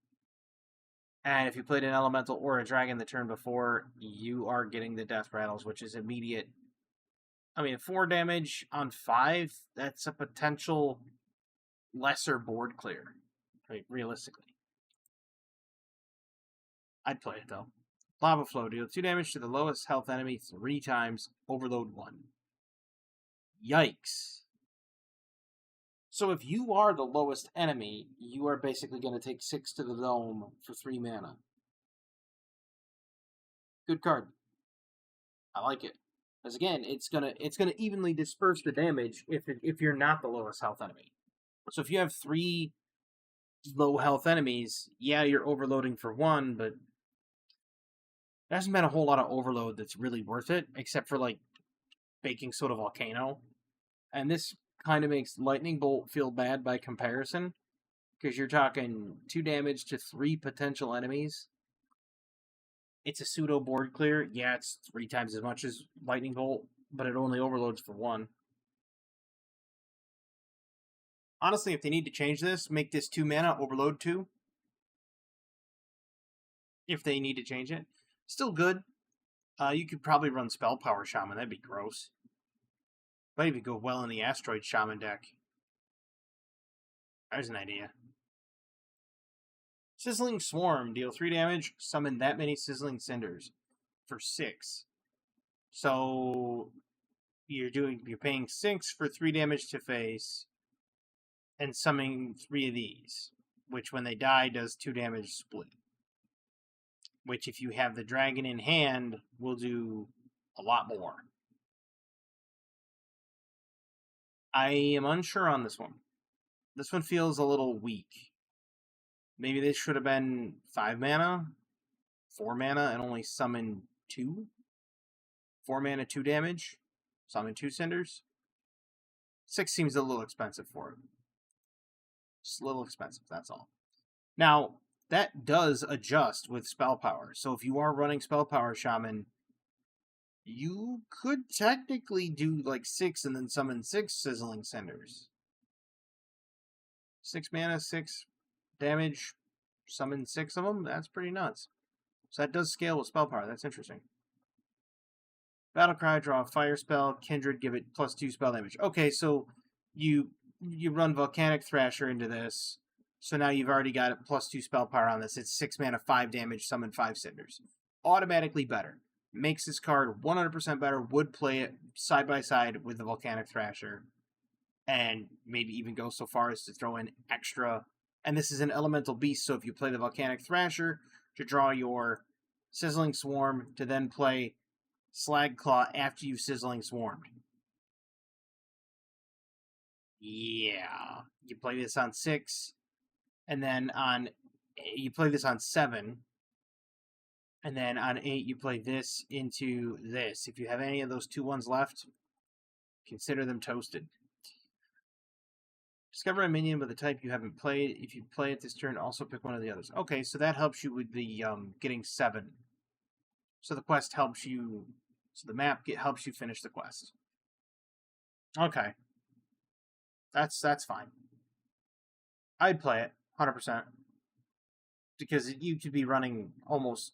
And if you played an elemental or a dragon the turn before, you are getting the death rattles, which is immediate. I mean, 4 damage on 5, that's a potential lesser board clear, right, realistically. I'd play it, though. Lava Flow, deal 2 damage to the lowest health enemy 3 times, overload 1. Yikes. So if you are the lowest enemy, you are basically going to take 6 to the dome for 3 mana. Good card. I like it. Because again, it's gonna evenly disperse the damage if you're not the lowest health enemy. So if you have 3 low health enemies, yeah, you're overloading for 1, but there hasn't been a whole lot of overload that's really worth it, except for like Baking Soda Volcano. And this kind of makes Lightning Bolt feel bad by comparison, because you're talking 2 damage to 3 potential enemies. It's a pseudo board clear. Yeah, it's 3 times as much as Lightning Bolt, but it only overloads for 1. Honestly, if they need to change this, make this 2 mana, overload 2. If they need to change it. Still good. You could probably run Spell Power Shaman. That'd be gross. Might even go well in the Asteroid Shaman deck. There's an idea. Sizzling Swarm. Deal 3 damage. Summon that many Sizzling Cinders for 6. So you're paying 6 for 3 damage to face and summoning 3 of these, which when they die does 2 damage split. Which if you have the dragon in hand will do a lot more. I am unsure on this one. This one feels a little weak. Maybe this should have been 5 mana, 4 mana, and only summon 2? 4 mana, 2 damage, summon 2 cinders. 6 seems a little expensive for it. Just a little expensive, that's all. Now, that does adjust with spell power. So if you are running Spell Power Shaman, you could technically do like 6 and then summon 6 Sizzling Cinders. 6 mana, 6 damage, summon 6 of them. That's pretty nuts. So that does scale with spell power. That's interesting. Battlecry, draw a fire spell. Kindred, give it +2 spell damage. Okay, so you run Volcanic Thrasher into this. So now you've already got it +2 spell power on this. It's 6 mana, 5 damage, summon 5 cinders. Automatically better. Makes this card 100% better. Would play it side by side with the Volcanic Thrasher. And maybe even go so far as to throw in extra. And this is an elemental beast, so if you play the Volcanic Thrasher to draw your Sizzling Swarm, to then play Slag Claw after you've Sizzling Swarmed. Yeah. You play this on 6, and then you play this on 7, and then on 8 you play this into this. If you have any of those 2/1s left, consider them toasted. Discover a minion with a type you haven't played. If you play it this turn, also pick one of the others. Okay, so that helps you with the getting 7. So the quest helps you. So the map helps you finish the quest. Okay, that's fine. I'd play it 100% because you could be running almost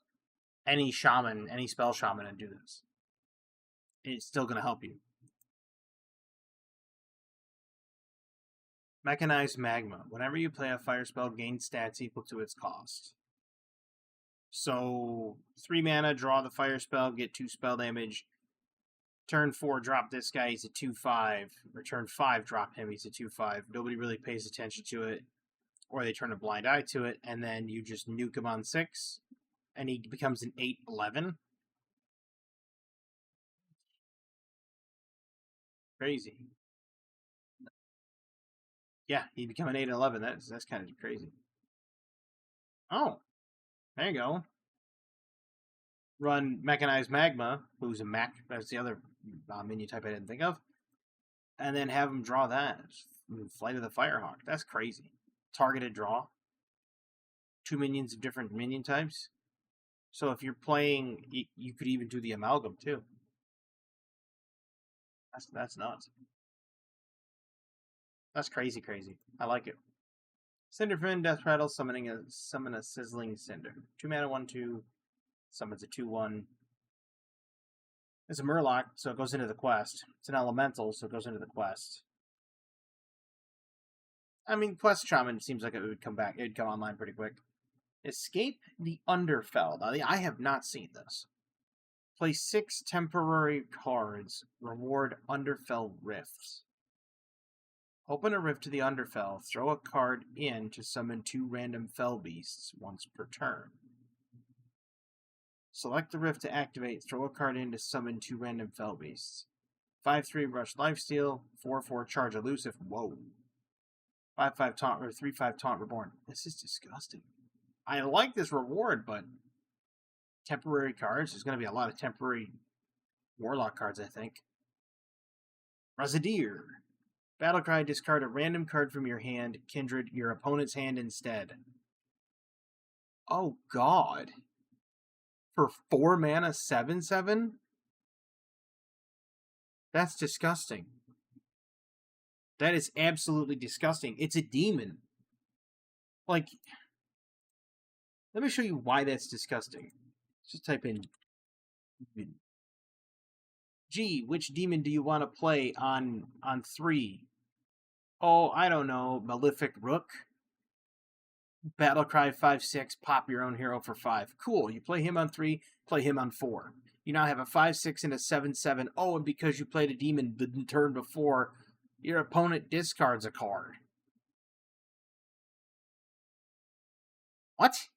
any shaman, any spell shaman, and do this. It's still going to help you. Mechanized Magma. Whenever you play a fire spell, gain stats equal to its cost. So, 3 mana, draw the fire spell, get 2 spell damage. Turn 4, drop this guy, he's a 2/5. Or turn 5, drop him, he's a 2/5. Nobody really pays attention to it. Or they turn a blind eye to it, and then you just nuke him on 6. And he becomes an 8/11. Crazy. Yeah, he become an 8/11. That's kind of crazy. Oh, there you go. Run Mechanized Magma, who's a mech. That's the other minion type I didn't think of. And then have him draw that. Flight of the Firehawk. That's crazy. Targeted draw. 2 minions of different minion types. So if you're playing, you could even do the Amalgam too. That's nuts. That's crazy. I like it. Cinderfin, Death Rattle, summon a Sizzling Cinder. 2 mana, 1/2. Summons a 2/1. It's a Murloc, so it goes into the quest. It's an Elemental, so it goes into the quest. I mean, Quest Shaman seems like it would come back. It would come online pretty quick. Escape the Underfell. Now, I have not seen this. Play 6 temporary cards. Reward Underfell Rifts. Open a rift to the Underfell. Throw a card in to summon 2 random Fell Beasts once per turn. Select the rift to activate. Throw a card in to summon 2 random Fell Beasts. 5/3 Rush Lifesteal. 4/4 Charge Elusive. Whoa. 5/5 Taunt, or 3/5 Taunt Reborn. This is disgusting. I like this reward, but temporary cards. There's going to be a lot of temporary Warlock cards, I think. Resideer. Battlecry, discard a random card from your hand, kindred, your opponent's hand instead. Oh, God. For 4 mana, 7/7? That's disgusting. That is absolutely disgusting. It's a demon. Like, let me show you why that's disgusting. Just type in G, which demon do you want to play on 3? Oh, I don't know. Malefic Rook. Battlecry 5/6, pop your own hero for 5. Cool. You play him on 3, play him on 4. You now have a 5/6 and a 7/7. Oh, and because you played a demon the turn before, your opponent discards a card. What?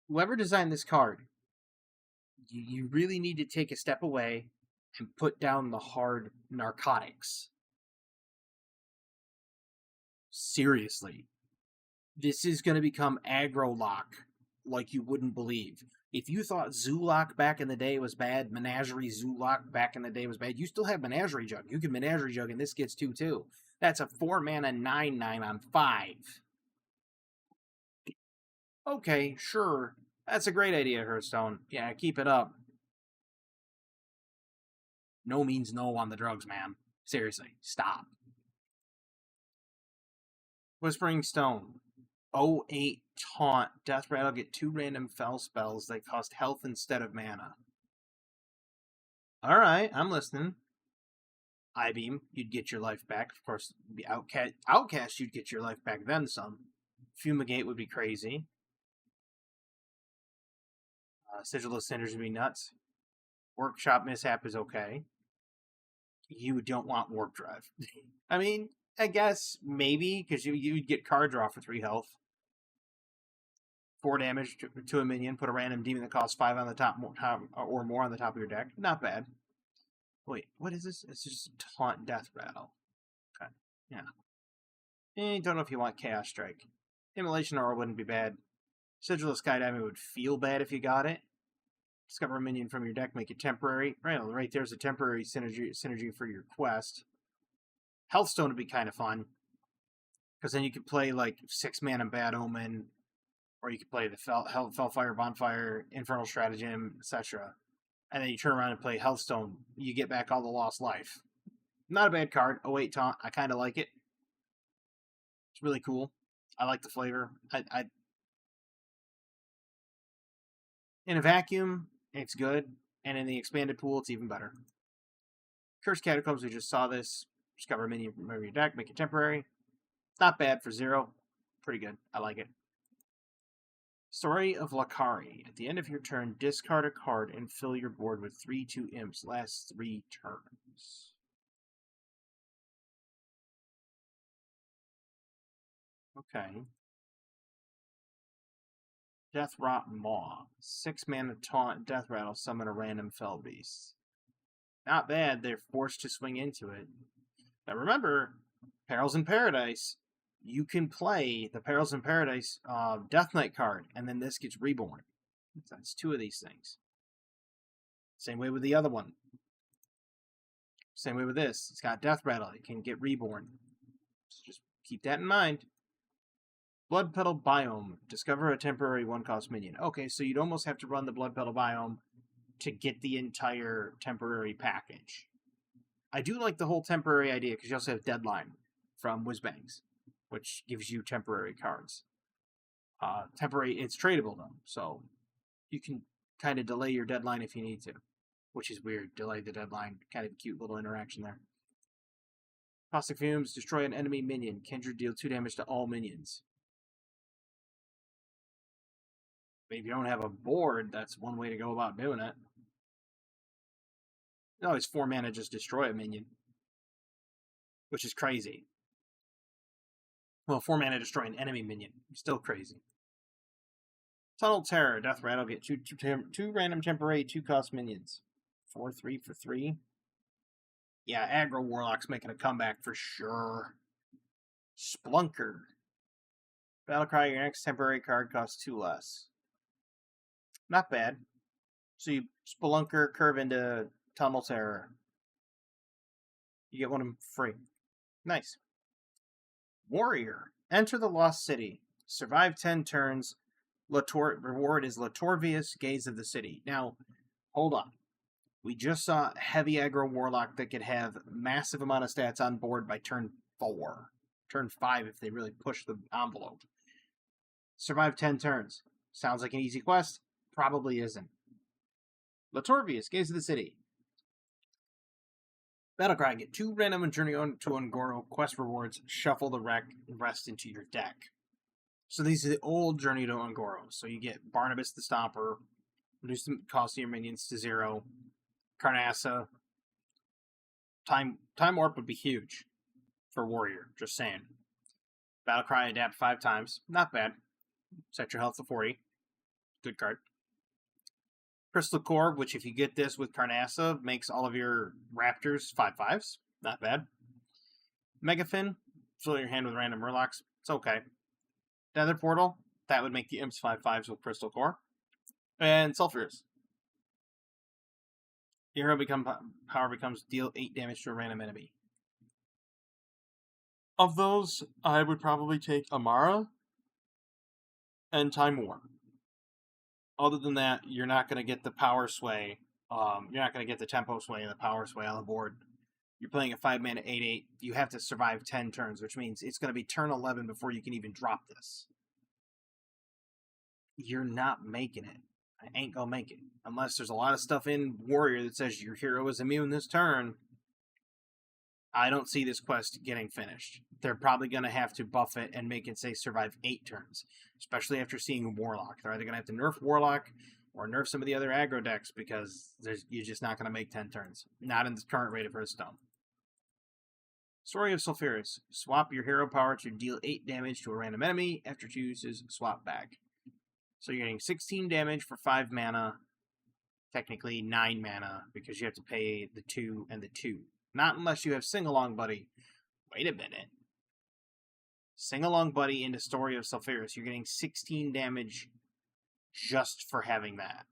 Whoever designed this card, you really need to take a step away and put down the hard narcotics. Seriously. This is going to become aggro lock like you wouldn't believe. If you thought Zoolock back in the day was bad, Menagerie Zoolock back in the day was bad, you still have Menagerie Jug. You can Menagerie Jug, and this gets 2 too. That's a 4 mana 9/9 on 5. Okay, sure. That's a great idea, Hearthstone. Yeah, keep it up. No means no on the drugs, man. Seriously, stop. Whispering Stone. 08 Taunt. Death Rattle, get 2 random fell spells that cost health instead of mana. Alright, I'm listening. I-Beam, you'd get your life back. Of course, be Outcast, you'd get your life back, then some. Fumigate would be crazy. Sigilless Cinders would be nuts. Workshop Mishap is okay. You don't want Warp Drive. I mean, I guess maybe, because you'd get card draw for 3 health. 4 damage to a minion, put a random demon that costs 5 on the top or more on the top of your deck. Not bad. Wait, what is this? It's just Taunt Death Rattle. Okay, yeah. Don't know if you want Chaos Strike. Immolation Aura wouldn't be bad. Sigilless Skydiving would feel bad if you got it. Discover a minion from your deck, make it temporary. Right there's a temporary synergy for your quest. Healthstone would be kind of fun, because then you could play like 6 mana Bad Omen, or you could play the Fellfire, Bonfire, Infernal Stratagem, etc. And then you turn around and play Healthstone. You get back all the lost life. Not a bad card. 08 Taunt. I kind of like it. It's really cool. I like the flavor. In a vacuum, it's good. And in the expanded pool, it's even better. Cursed Catacombs, we just saw this. Discover a minion from your deck, make it temporary. Not bad for 0. Pretty good. I like it. Story of Lakari. At the end of your turn, discard a card and fill your board with 3/2 imps. Lasts 3 turns. Okay. Deathrot Maw. 6 mana Taunt, Death Rattle, summon a random Fell Beast. Not bad, they're forced to swing into it. Now remember, Perils in Paradise, you can play the Perils in Paradise Death Knight card, and then this gets reborn. That's 2 of these things. Same way with the other one. Same way with this. It's got Death Rattle. It can get reborn. So just keep that in mind. Blood Petal Biome. Discover a temporary 1-cost minion. Okay, so you'd almost have to run the Blood Petal Biome to get the entire temporary package. I do like the whole temporary idea, because you also have Deadline from Whizbangs, which gives you temporary cards. Temporary, it's tradable though, so you can kind of delay your deadline if you need to, which is weird. Delay the deadline, kind of a cute little interaction there. Caustic Fumes, destroy an enemy minion. Kindred, deal 2 damage to all minions. But if you don't have a board, that's one way to go about doing it. No, it's 4 mana, just destroy a minion, which is crazy. Well, 4 mana, destroy an enemy minion. Still crazy. Tunnel Terror, Death Rattle, get 2 random temporary 2-cost minions. 4/3 for 3. Yeah, Aggro Warlock's making a comeback for sure. Splunker. Battlecry, your next temporary card costs 2 less. Not bad. So you Spelunker, curve into Tunnel Terror. You get one of them free. Nice. Warrior. Enter the Lost City. Survive 10 turns. Reward is Latorvius, Gaze of the City. Now, hold on. We just saw heavy aggro warlock that could have massive amount of stats on board by turn 4. Turn 5 if they really push the envelope. Survive 10 turns. Sounds like an easy quest? Probably isn't. Latorvius, Gaze of the City. Battlecry, get 2 random and Journey to Ungoro quest rewards. Shuffle the rest into your deck. So these are the old Journey to Ungoro. So you get Barnabas the Stomper, reduce the cost of your minions to 0. Carnassa. Time Warp would be huge for Warrior, just saying. Battlecry, adapt 5 times. Not bad. Set your health to 40. Good card. Crystal Core, which if you get this with Carnassa, makes all of your Raptors 5/5s. Not bad. Megafin, fill your hand with random Murlocs. It's okay. Nether Portal, that would make the Imps 5/5s with Crystal Core. And Sulfurous. Your hero power becomes deal 8 damage to a random enemy. Of those, I would probably take Amara and Time War. Other than that, you're not going to get the power sway. You're not going to get the tempo sway and the power sway on the board. You're playing a 5-mana 8/8. You have to survive 10 turns, which means it's going to be turn 11 before you can even drop this. You're not making it. I ain't going to make it. Unless there's a lot of stuff in Warrior that says your hero is immune this turn. I don't see this quest getting finished. They're probably going to have to buff it and make it say survive 8 turns, especially after seeing Warlock. They're either going to have to nerf Warlock or nerf some of the other aggro decks because you're just not going to make 10 turns. Not in the current rate of Hearthstone. Story of Sulfurous. Swap your hero power to deal 8 damage to a random enemy after it uses swap back. So you're getting 16 damage for 5 mana. Technically 9 mana because you have to pay the 2 and the 2. Not unless you have Sing-Along Buddy. Wait a minute. Sing-Along Buddy into Story of Sulfurous. You're getting 16 damage just for having that.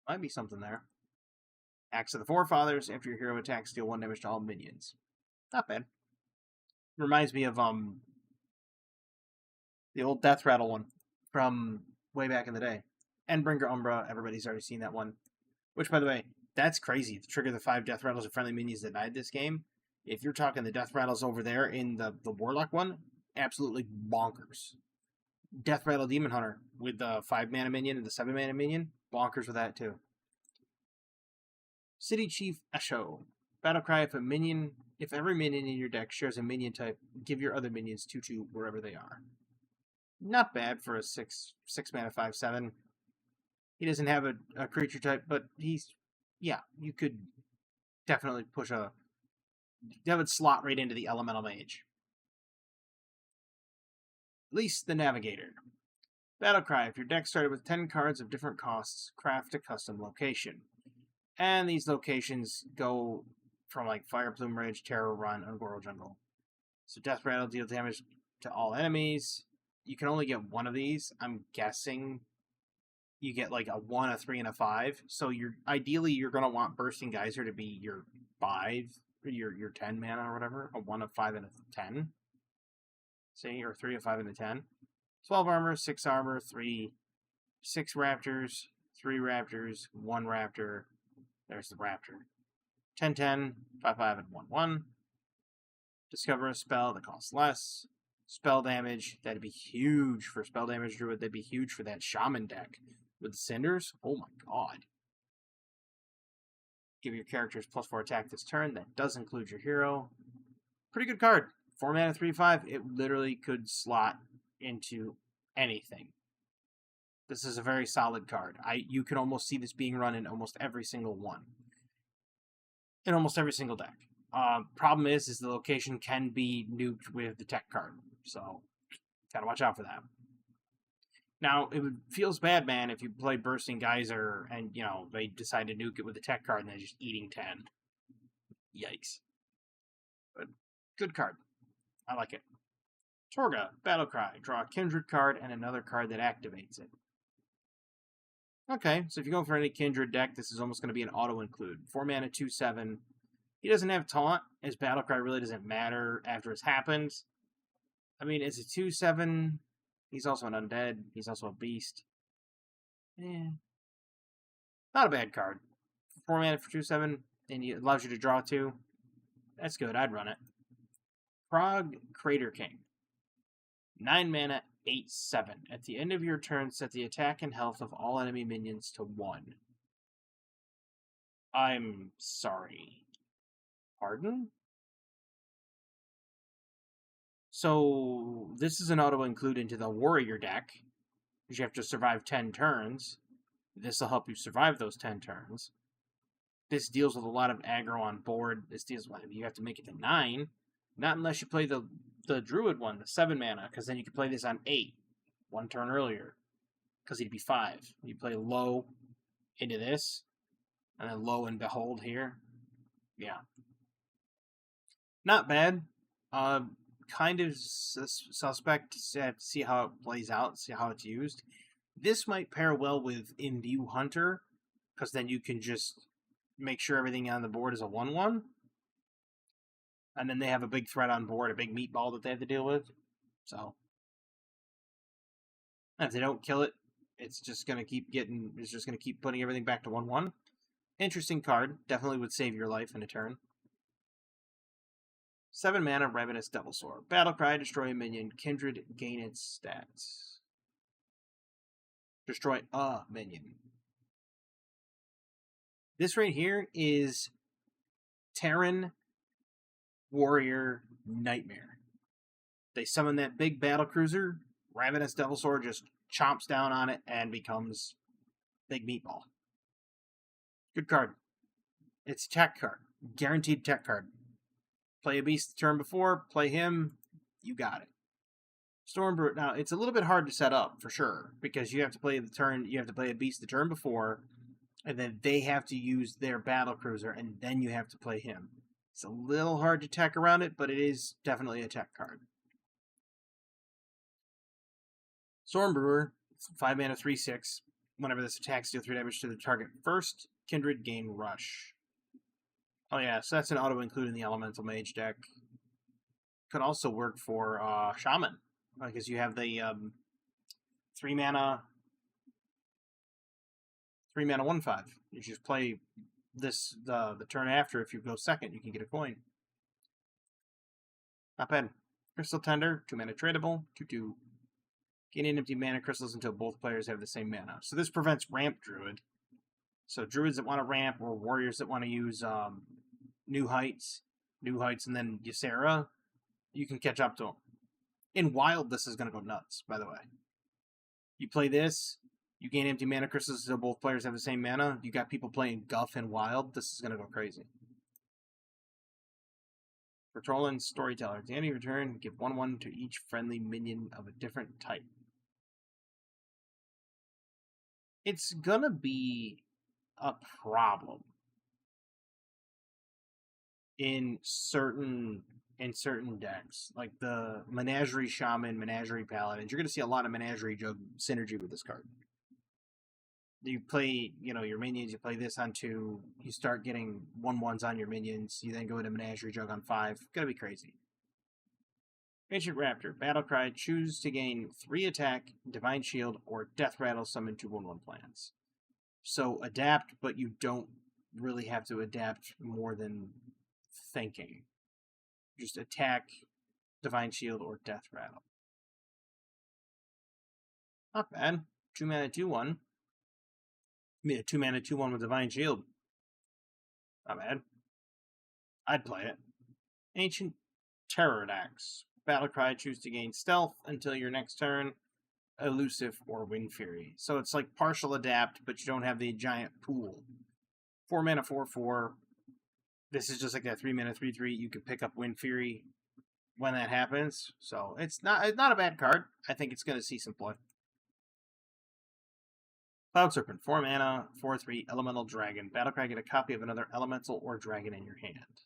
Might be something there. Axe of the Forefathers. After your hero attacks, deal 1 damage to all minions. Not bad. Reminds me of the old Death Rattle one from way back in the day. Endbringer Umbra, everybody's already seen that one. Which, by the way, that's crazy. To trigger the 5 Death Rattles of friendly minions that died this game. If you're talking the Death Rattles over there in the Warlock one, absolutely bonkers. Death Rattle Demon Hunter with the 5-mana minion and the 7-mana minion, bonkers with that too. City Chief Esho. Battlecry, if every minion in your deck shares a minion type, give your other minions 2/2 wherever they are. Not bad for a 6-mana 5/7. He doesn't have a creature type, but you could definitely push that would slot right into the Elemental Mage. Lease the Navigator. Battlecry, if your deck started with 10 cards of different costs, craft a custom location. And these locations go from like Fire Plume Ridge, Terror Run, and Ungoro Jungle. So Death Rattle deal damage to all enemies. You can only get one of these. I'm guessing you get like a 1, a 3, and a 5. So ideally you're gonna want Bursting Geyser to be your 5, your 10 mana or whatever. A 1, a 5, and a 10. Say, or 3, a 5, and a 10. 12 armor, 6 armor, 6 raptors, 3 raptors, 1 raptor. There's the raptor. 10/10, 5/5, and 1/1. Discover a spell that costs less. Spell damage, that'd be huge for spell damage druid. That'd be huge for that shaman deck with the cinders. Oh my god. Give your characters +4 attack this turn. That does include your hero. Pretty good card. 4 mana 3/5. It literally could slot into anything. This is a very solid card. You can almost see this being run in almost every single one. In almost every single deck. Problem is the location can be nuked with the tech card. So, gotta watch out for that. Now, it feels bad, man, if you play Bursting Geyser and, they decide to nuke it with the tech card and they're just eating 10. Yikes. But, good card. I like it. Torga, Battlecry. Draw a Kindred card and another card that activates it. Okay, so if you go for any Kindred deck, this is almost going to be an auto-include. 4 mana, 2/7. He doesn't have Taunt. His Battlecry really doesn't matter after it's happened. I mean, it's a 2/7. He's also an Undead. He's also a Beast. Not a bad card. 4 mana for 2/7, and it allows you to draw 2. That's good. I'd run it. Prague Crater King. 9 mana, 8/7. At the end of your turn, set the attack and health of all enemy minions to 1. I'm sorry. Pardon? So, this is an auto-include into the Warrior deck, because you have to survive 10 turns. This will help you survive those 10 turns. This deals with a lot of aggro on board. This deals with, you have to make it to 9. Not unless you play the Druid one, the 7 mana, because then you can play this on 8, 1 turn earlier, because he'd be 5. You play low into this, and then low and behold here. Yeah. Not bad. Kind of suspect. Have to see how it plays out, see how it's used. This might pair well with Imbue Hunter, because then you can just make sure everything on the board is a 1/1. And then they have a big threat on board, a big meatball that they have to deal with. So, if they don't kill it, it's just going to keep putting everything back to 1/1. Interesting card. Definitely would save your life in a turn. 7 mana, Ravenous Devilsaur. Battlecry, destroy a minion. Kindred, gain its stats. Destroy a minion. This right here is Terran Warrior Nightmare. They summon that big battle cruiser. Ravenous Devilsaur just chomps down on it and becomes big meatball. Good card. It's a tech card. Guaranteed tech card. Play a beast the turn before, play him, you got it. Stormbrewer, now it's a little bit hard to set up for sure, because you have to play a beast the turn before, and then they have to use their battle cruiser, and then you have to play him. It's a little hard to tech around it, but it is definitely a tech card. Stormbrewer, 5 mana, 3/6. Whenever this attacks, deal 3 damage to the target first. Kindred, gain rush. Oh yeah, so that's an auto-include in the Elemental Mage deck. Could also work for Shaman, because you have the 3 mana 1/5. You just play this the turn after. If you go second, you can get a coin. Not bad. Crystal Tender, 2 mana tradable, 2/2. Gain an empty mana crystals until both players have the same mana. So this prevents Ramp Druid. So Druids that want to ramp, or Warriors that want to use New Heights, and then Ysera, you can catch up to them. In Wild, this is going to go nuts, by the way. You play this, you gain empty mana crystals until both players have the same mana. You got people playing Guff in Wild, this is going to go crazy. Patrolling Storyteller. At the end of your turn, give 1/1 to each friendly minion of a different type. It's going to be a problem in certain decks, like the Menagerie Shaman, Menagerie Paladins. You're going to see a lot of Menagerie Jug synergy with this card. You play, your minions, you play this on 2, you start getting 1/1s on your minions, you then go into Menagerie Jug on 5. Gonna be crazy. Ancient Raptor, Battlecry, choose to gain 3 attack, Divine Shield, or Death Rattle, summon 2 1/1 plants. So adapt, but you don't really have to adapt more than thinking. Just attack, Divine Shield, or Death Rattle. Not bad. 2 mana 2/1. I mean, a 2 mana 2/1 with Divine Shield. Not bad. I'd play it. Ancient Pterodax. Battlecry, choose to gain stealth until your next turn, elusive, or Wind Fury. So it's like partial adapt, but you don't have the giant pool. 4 mana 4/4. This is just like that 3 mana 3/3. You can pick up Wind Fury when that happens. So it's not a bad card. I think it's going to see some play. Cloud Serpent, 4 mana, 4/3, Elemental Dragon. Battlecry, get a copy of another Elemental or Dragon in your hand.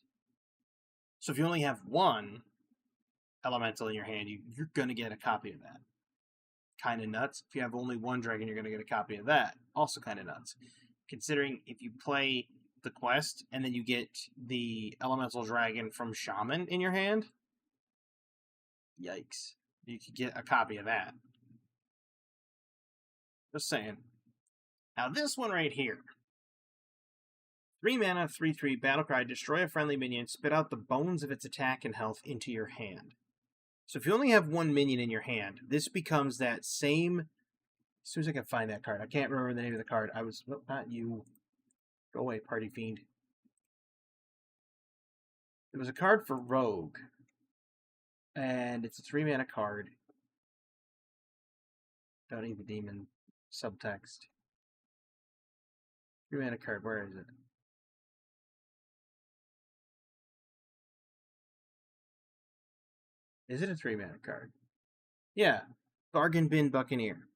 So if you only have 1 Elemental in your hand, you're going to get a copy of that. kind of nuts. If you have only one dragon, you're going to get a copy of that. Also kind of nuts. Considering if you play the quest and then you get the elemental dragon from Shaman in your hand, yikes. You could get a copy of that. Just saying. Now this one right here. 3 mana, 3/3, Battlecry, destroy a friendly minion, spit out the bones of its attack and health into your hand. So if you only have one minion in your hand, this becomes that same... As soon as I can find that card. I can't remember the name of the card. I was... Well, not you. Go away, Party Fiend. It was a card for Rogue. And it's a 3 mana card. Don't need the demon subtext. 3 mana card, where is it? Is it a 3 mana card? Yeah. Bargain Bin Buccaneer.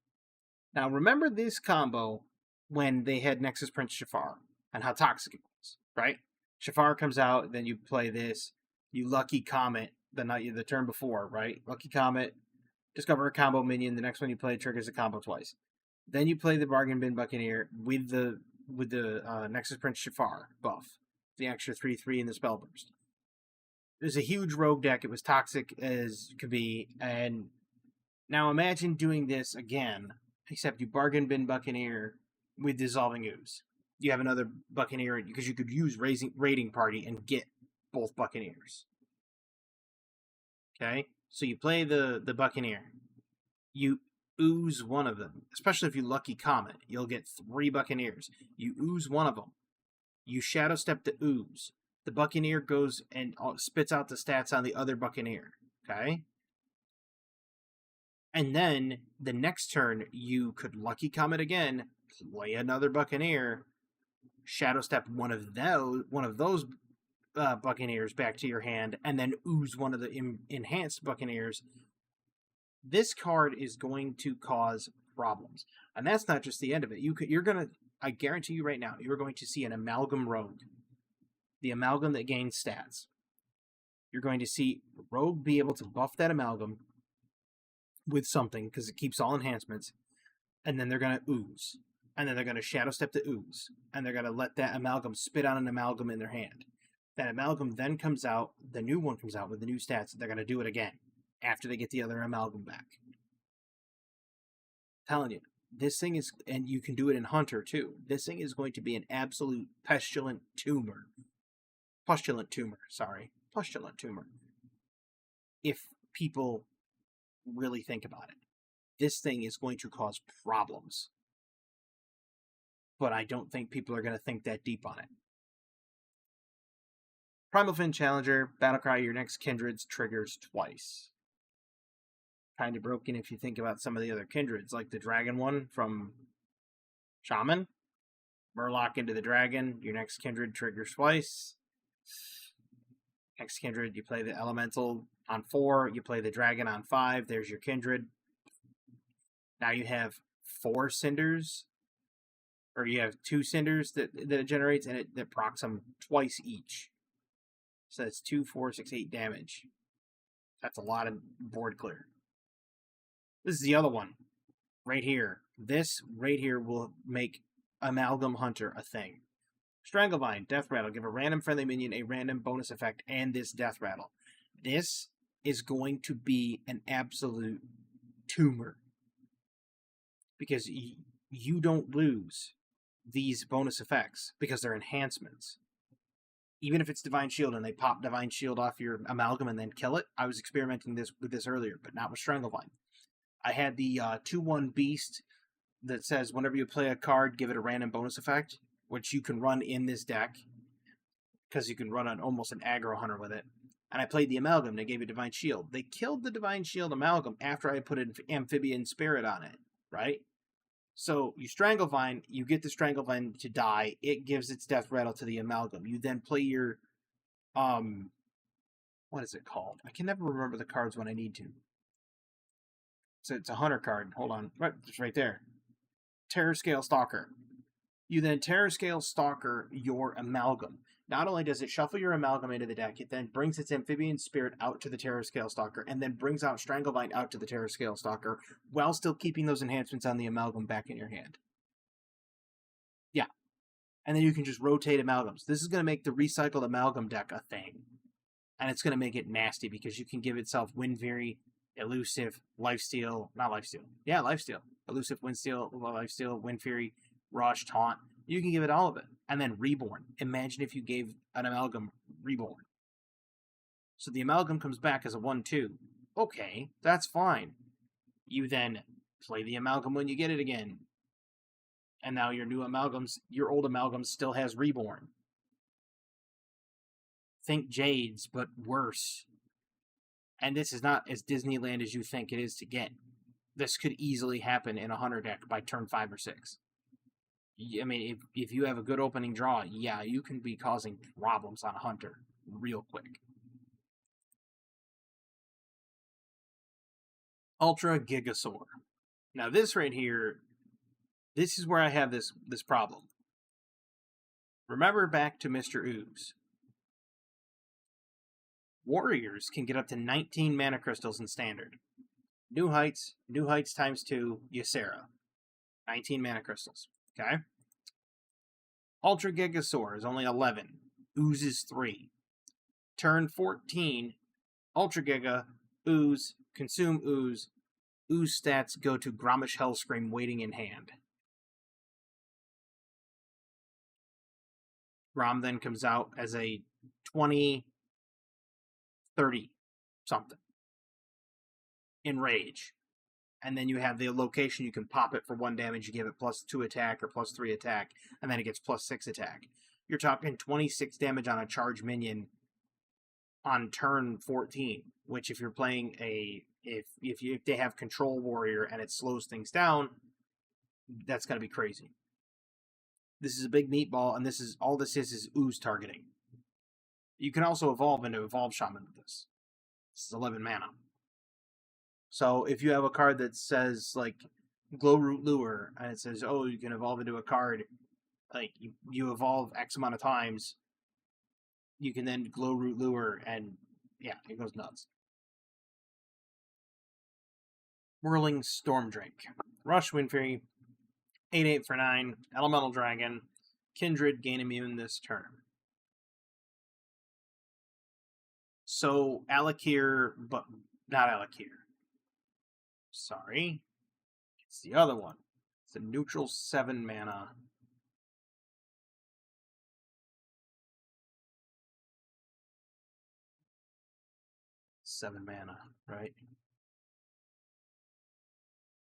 Now remember this combo when they had Nexus Prince Shafar and how toxic it was, right? Shafar comes out, then you play this. You Lucky Comet the turn before, right? Lucky Comet, discover a combo minion. The next one you play triggers a combo twice. Then you play the Bargain Bin Buccaneer with the Nexus Prince Shafar buff, the extra 3/3 and the spell burst. It was a huge rogue deck. It was toxic as could be, and now imagine doing this again, except you Bargain Bin Buccaneer with Dissolving Ooze. You have another Buccaneer because you could use Raiding Party and get both Buccaneers. Okay, so you play the Buccaneer. You ooze one of them, especially if you Lucky Comet. You'll get 3 Buccaneers. You ooze one of them. You Shadow Step the ooze. The Buccaneer goes and spits out the stats on the other Buccaneer. Okay? And then the next turn, you could Lucky Comet again, play another Buccaneer, Shadow Step one of those Buccaneers back to your hand, and then ooze one of the enhanced Buccaneers. This card is going to cause problems. And that's not just the end of it. I guarantee you right now, you're going to see an Amalgam Rogue. The Amalgam that gains stats. You're going to see Rogue be able to buff that Amalgam with something, because it keeps all enhancements, and then they're going to ooze. And then they're going to Shadow Step the ooze. And they're going to let that Amalgam spit out an Amalgam in their hand. That Amalgam then comes out, the new one comes out with the new stats, and they're going to do it again after they get the other Amalgam back. I'm telling you, this thing is, and you can do it in Hunter too, this thing is going to be an absolute Pustulant tumor. If people really think about it. This thing is going to cause problems. But I don't think people are going to think that deep on it. Primal Fin Challenger, Battlecry, your next Kindreds triggers twice. Kind of broken if you think about some of the other Kindreds, like the Dragon one from Shaman. Murloc into the Dragon, your next Kindred triggers twice. Next Kindred, you play the Elemental on 4, you play the Dragon on 5, there's your Kindred. Now you have 4 Cinders, or you have 2 Cinders that it generates, and that procs them twice each. So that's 2, 4, 6, 8 damage. That's a lot of board clear. This is the other one, right here. This right here will make Amalgam Hunter a thing. Stranglevine, Death Rattle. Give a random friendly minion a random bonus effect and this Death Rattle. This is going to be an absolute tumor. Because you don't lose these bonus effects because they're enhancements. Even if it's Divine Shield and they pop Divine Shield off your Amalgam and then kill it. I was experimenting with this earlier, but not with Stranglevine. I had the 2/1 Beast that says whenever you play a card, give it a random bonus effect, which you can run in this deck, because you can run almost an aggro hunter with it. And I played the Amalgam, they gave you Divine Shield. They killed the Divine Shield Amalgam after I put an Amphibian Spirit on it, right? So you Stranglevine, you get the Stranglevine to die, it gives its Death Rattle to the Amalgam. You then play your, what is it called? I can never remember the cards when I need to. So it's a hunter card, hold on, it's right there. Terror Scale Stalker. You then Terror Scale Stalker your Amalgam. Not only does it shuffle your Amalgam into the deck, it then brings its Amphibian Spirit out to the Terror Scale Stalker, and then brings out Stranglebite out to the Terror Scale Stalker, while still keeping those enhancements on the Amalgam back in your hand. Yeah. And then you can just rotate Amalgams. This is going to make the recycled Amalgam deck a thing. And it's going to make it nasty, because you can give itself Wind Fury, Elusive, Lifesteal, not Lifesteal. Yeah, Lifesteal. Elusive, Lifesteal, Wind Fury, Rush, Taunt. You can give it all of it. And then Reborn. Imagine if you gave an Amalgam Reborn. So the Amalgam comes back as a 1-2. Okay, that's fine. You then play the Amalgam when you get it again. And now your new Amalgams, your old Amalgam still has Reborn. Think Jades, but worse. And this is not as Disneyland as you think it is to get. This could easily happen in a Hunter deck by turn 5 or 6. I mean, if you have a good opening draw, yeah, you can be causing problems on a Hunter real quick. Ultra Gigasaur. Now this right here, this is where I have this problem. Remember back to Mr. Ooze. Warriors can get up to 19 mana crystals in Standard. New Heights times 2, Ysera. 19 mana crystals. Okay? Ultra Gigasaur is only 11. Ooze is 3. Turn 14, Ultra Giga, Ooze, consume Ooze. Ooze stats go to Grommash Hellscream waiting in hand. Grom then comes out as a 20, 30 something in Rage. And then you have the location, you can pop it for 1 damage, you give it +2 attack or +3 attack, and then it gets +6 attack. You're talking 26 damage on a charge minion on turn 14, which if you're playing if they have Control Warrior and it slows things down, that's going to be crazy. This is a big meatball, and this is Ooze targeting. You can also evolve into Evolve Shaman with this. This is 11 mana. So if you have a card that says, like, Glowroot Lure, and it says, oh, you can evolve into a card, like, you evolve X amount of times, you can then Glowroot Lure, and, yeah, it goes nuts. Whirling Stormdrake. Rush Wind Fury, 8/8 for 9, Elemental Dragon, Kindred, gain immune this turn. So, Alakir, but not Alakir. Sorry. It's the other one. It's a neutral 7 mana. Seven mana, right?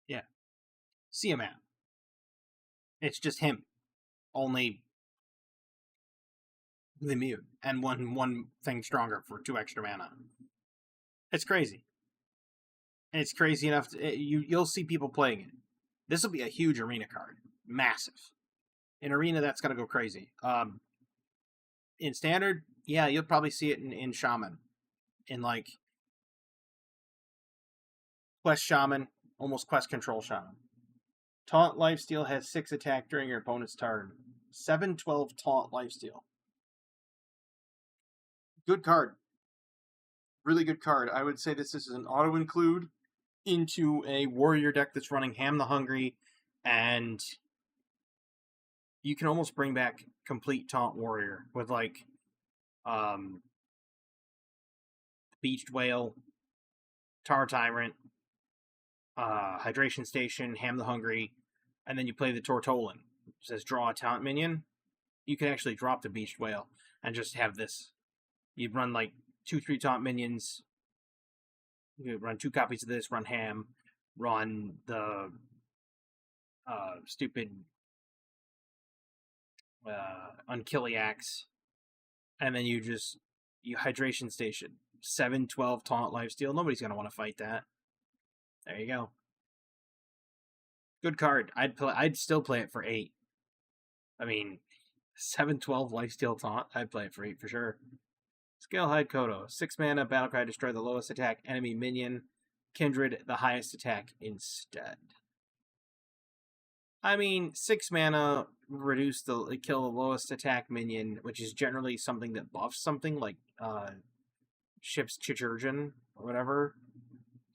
Yeah. Siamat. It's just him. Only the immune. And one thing stronger for 2 extra mana. It's crazy. And it's crazy enough you'll see people playing it. This will be a huge arena card. Massive. In arena, that's going to go crazy. In Standard, yeah, you'll probably see it in Shaman. In, like, Quest Shaman, almost Quest Control Shaman. Taunt Lifesteal has 6 attack during your opponent's turn. 7/12 Taunt Lifesteal. Good card. Really good card. I would say this is an auto-include into a warrior deck that's running Ham the Hungry, and you can almost bring back complete Taunt Warrior with, like, Beached Whale, Tar Tyrant, Hydration Station, Ham the Hungry, and then you play the Tortollan. It says draw a talent minion. You can actually drop the Beached Whale and just have this. You'd run, like, 2-3 taunt minions. You could run 2 copies of this, run Ham, run the stupid Unkiliax, and then you Hydration Station. 7/12 Taunt Lifesteal. Nobody's going to want to fight that. There you go. Good card. I'd still play it for 8. I mean, 7/12 Lifesteal Taunt. I'd play it for 8 for sure. Scalehide Kodo. 6 mana, Battlecry, destroy the lowest attack enemy minion. Kindred, the highest attack instead. I mean, 6 mana, kill the lowest attack minion, which is generally something that buffs something like Ship's Chirurgeon or whatever,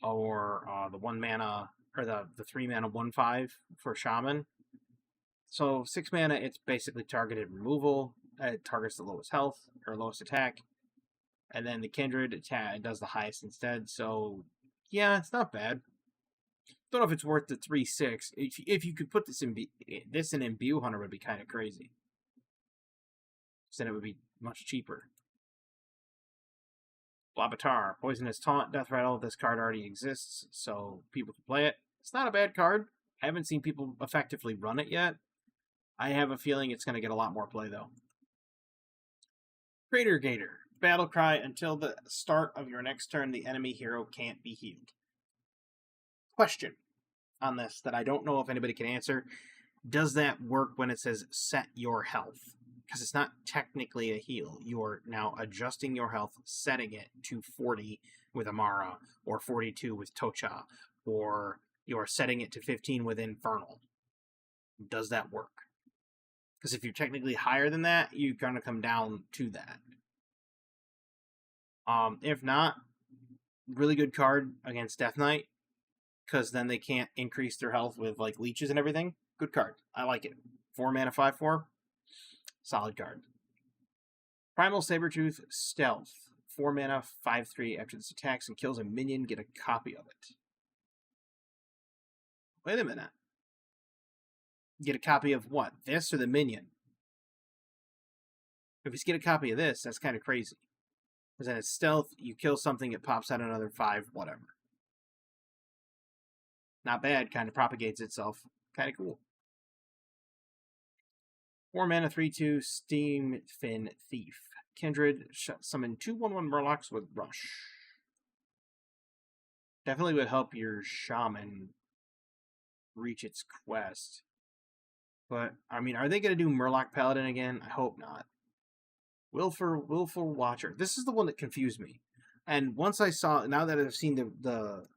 or the 1 mana or the 3 mana 1/5 for Shaman. So 6 mana, it's basically targeted removal. It targets the lowest health or lowest attack, and then the Kindred attack does the highest instead. So yeah, it's not bad. Don't know if it's worth the 3/6. If you could put this in Imbue Hunter would be kind of crazy. Then it would be much cheaper. Blabatar, Poisonous Taunt, Death Rattle. This card already exists, so people can play it. It's not a bad card. I haven't seen people effectively run it yet. I have a feeling it's going to get a lot more play, though. Crater Gator. Battle Cry. Until the start of your next turn, the enemy hero can't be healed. Question on this that I don't know if anybody can answer. Does that work when it says set your health? Because it's not technically a heal. You're now adjusting your health, setting it to 40 with Amara, or 42 with Tocha, or you're setting it to 15 with Infernal. Does that work? Because if you're technically higher than that, you're going to come down to that. If not, really good card against Death Knight, because then they can't increase their health with like leeches and everything. Good card. I like it. 4 mana, 5/4. Solid card. Primal Sabertooth Stealth. 4 mana, 5/3. After this attacks and kills a minion, get a copy of it. Wait a minute. Get a copy of what? This or the minion? If you get a copy of this, that's kind of crazy. Because then it's stealth, you kill something, it pops out another 5, whatever. Not bad, kind of propagates itself. Kind of cool. 4 mana, 3/2, Steam Fin Thief. Kindred, summon 2/1/1 Murlocs with Rush. Definitely would help your Shaman reach its quest. But, I mean, are they going to do Murloc Paladin again? I hope not. Willful Watcher. This is the one that confused me. And once I saw, now that I've seen the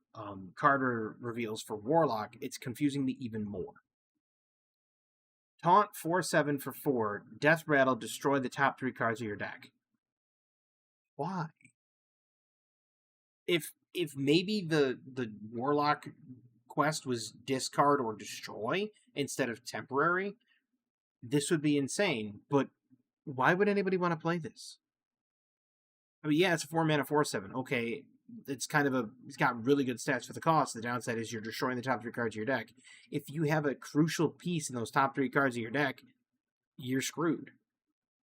card reveals for Warlock, it's confusing me even more. Taunt 4/7 for 4. Death Rattle, destroy the top 3 cards of your deck. Why? If maybe the Warlock quest was discard or destroy instead of temporary, this would be insane. But why would anybody want to play this? I mean, yeah, it's a 4 mana 4/7. Okay, it's got really good stats for the cost. The downside is you're destroying the top 3 cards of your deck. If you have a crucial piece in those top 3 cards of your deck, you're screwed.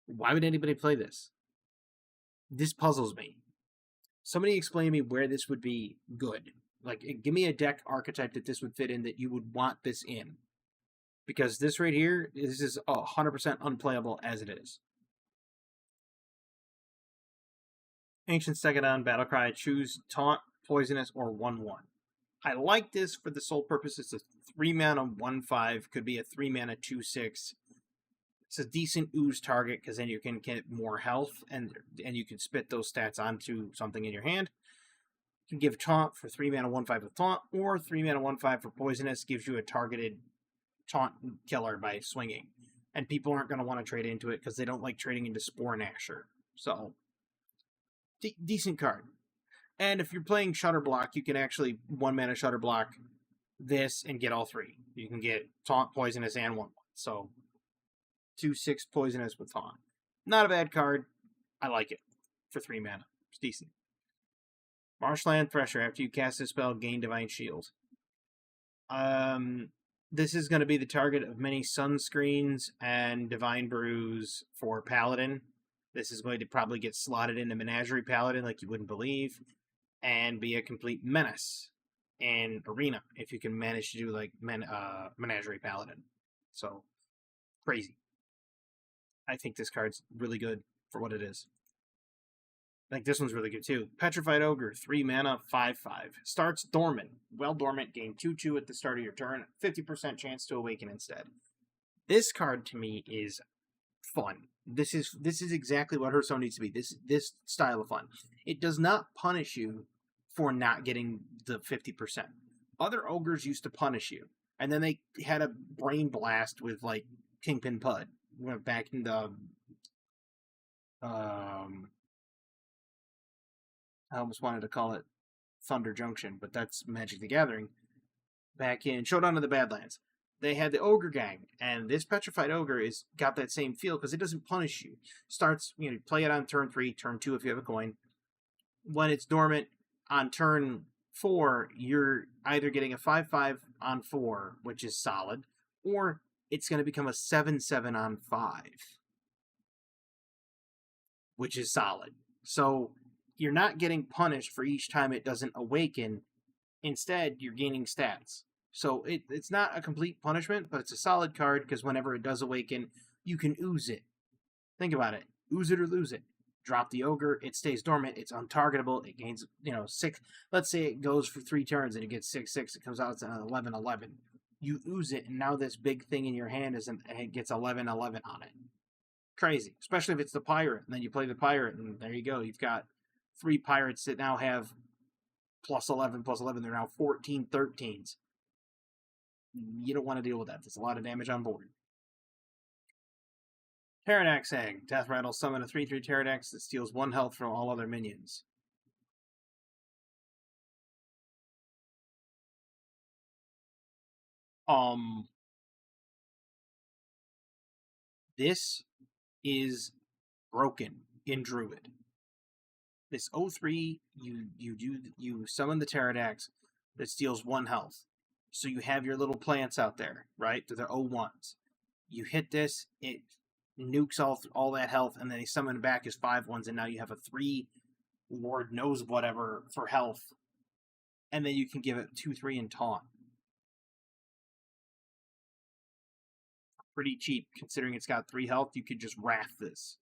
Why would anybody play this? This puzzles me. Somebody explain to me where this would be good. Like, give me a deck archetype that this would fit in that you would want this in. Because this right here, this is 100% unplayable as it is. Ancient Stegodon, Battlecry, choose Taunt, Poisonous, or 1/1. I like this for the sole purpose. It's a 3 mana 1/5, could be a 3 mana 2/6. It's a decent ooze target because then you can get more health and you can spit those stats onto something in your hand. You can give Taunt for 3 mana 1/5 with Taunt, or 3 mana 1/5 for Poisonous, gives you a targeted Taunt killer by swinging. And people aren't going to want to trade into it because they don't like trading into Spore Nasher. So, decent card. And if you're playing Shutter Block, you can actually 1 mana Shutter Block this and get all 3. You can get Taunt, Poisonous, and 1/1. So, 2/6 Poisonous with Taunt. Not a bad card. I like it for 3 mana. It's decent. Marshland Thresher. After you cast a spell, gain Divine Shield. This is going to be the target of many Sunscreens and Divine Brews for Paladin. This is going to probably get slotted into Menagerie Paladin like you wouldn't believe, and be a complete menace in Arena if you can manage to do like Menagerie Paladin. So, crazy. I think this card's really good for what it is. I think this one's really good too. Petrified Ogre, 3 mana, 5/5. Starts dormant. While dormant, gain 2/2 at the start of your turn. 50% chance to awaken instead. This card to me is fun. This is exactly what Hearthstone needs to be. This style of fun. It does not punish you for not getting the 50%. Other ogres used to punish you. And then they had a brain blast with like Kingpin Pud. Went back in the I almost wanted to call it Thunder Junction, but that's Magic the Gathering. Back in Showdown of the Badlands, they had the Ogre Gang, and this Petrified Ogre is got that same feel because it doesn't punish you. Starts, you play it on turn 3, turn 2 if you have a coin. When it's dormant, on turn 4, you're either getting a 5/5 on 4, which is solid, or it's going to become a 7/7 on 5, which is solid. So you're not getting punished for each time it doesn't awaken. Instead, you're gaining stats. So it's not a complete punishment, but it's a solid card because whenever it does awaken, you can ooze it. Think about it. Ooze it or lose it. Drop the Ogre, it stays dormant, it's untargetable, it gains, 6. Let's say it goes for 3 turns and it gets 6/6, it comes out to 11/11. You ooze it, and now this big thing in your hand it gets 11/11 on it. Crazy. Especially if it's the pirate, and then you play the pirate, and there you go. You've got 3 pirates that now have +11/+11. They're now 14/13s. You don't want to deal with that. There's a lot of damage on board. Pterodax Egg. Death Rattle. Summon a 3/3 Pterodax that steals 1 health from all other minions. This is broken in Druid. This 0/3, you summon the Pterodax that steals 1 health. So you have your little plants out there, right? They're 0/1s. You hit this, it nukes all that health, and then they summon back as 5/1s, and now you have a 3 Lord knows whatever for health, and then you can give it 2/3 and taunt. Pretty cheap, considering it's got 3 health. You could just wrath this.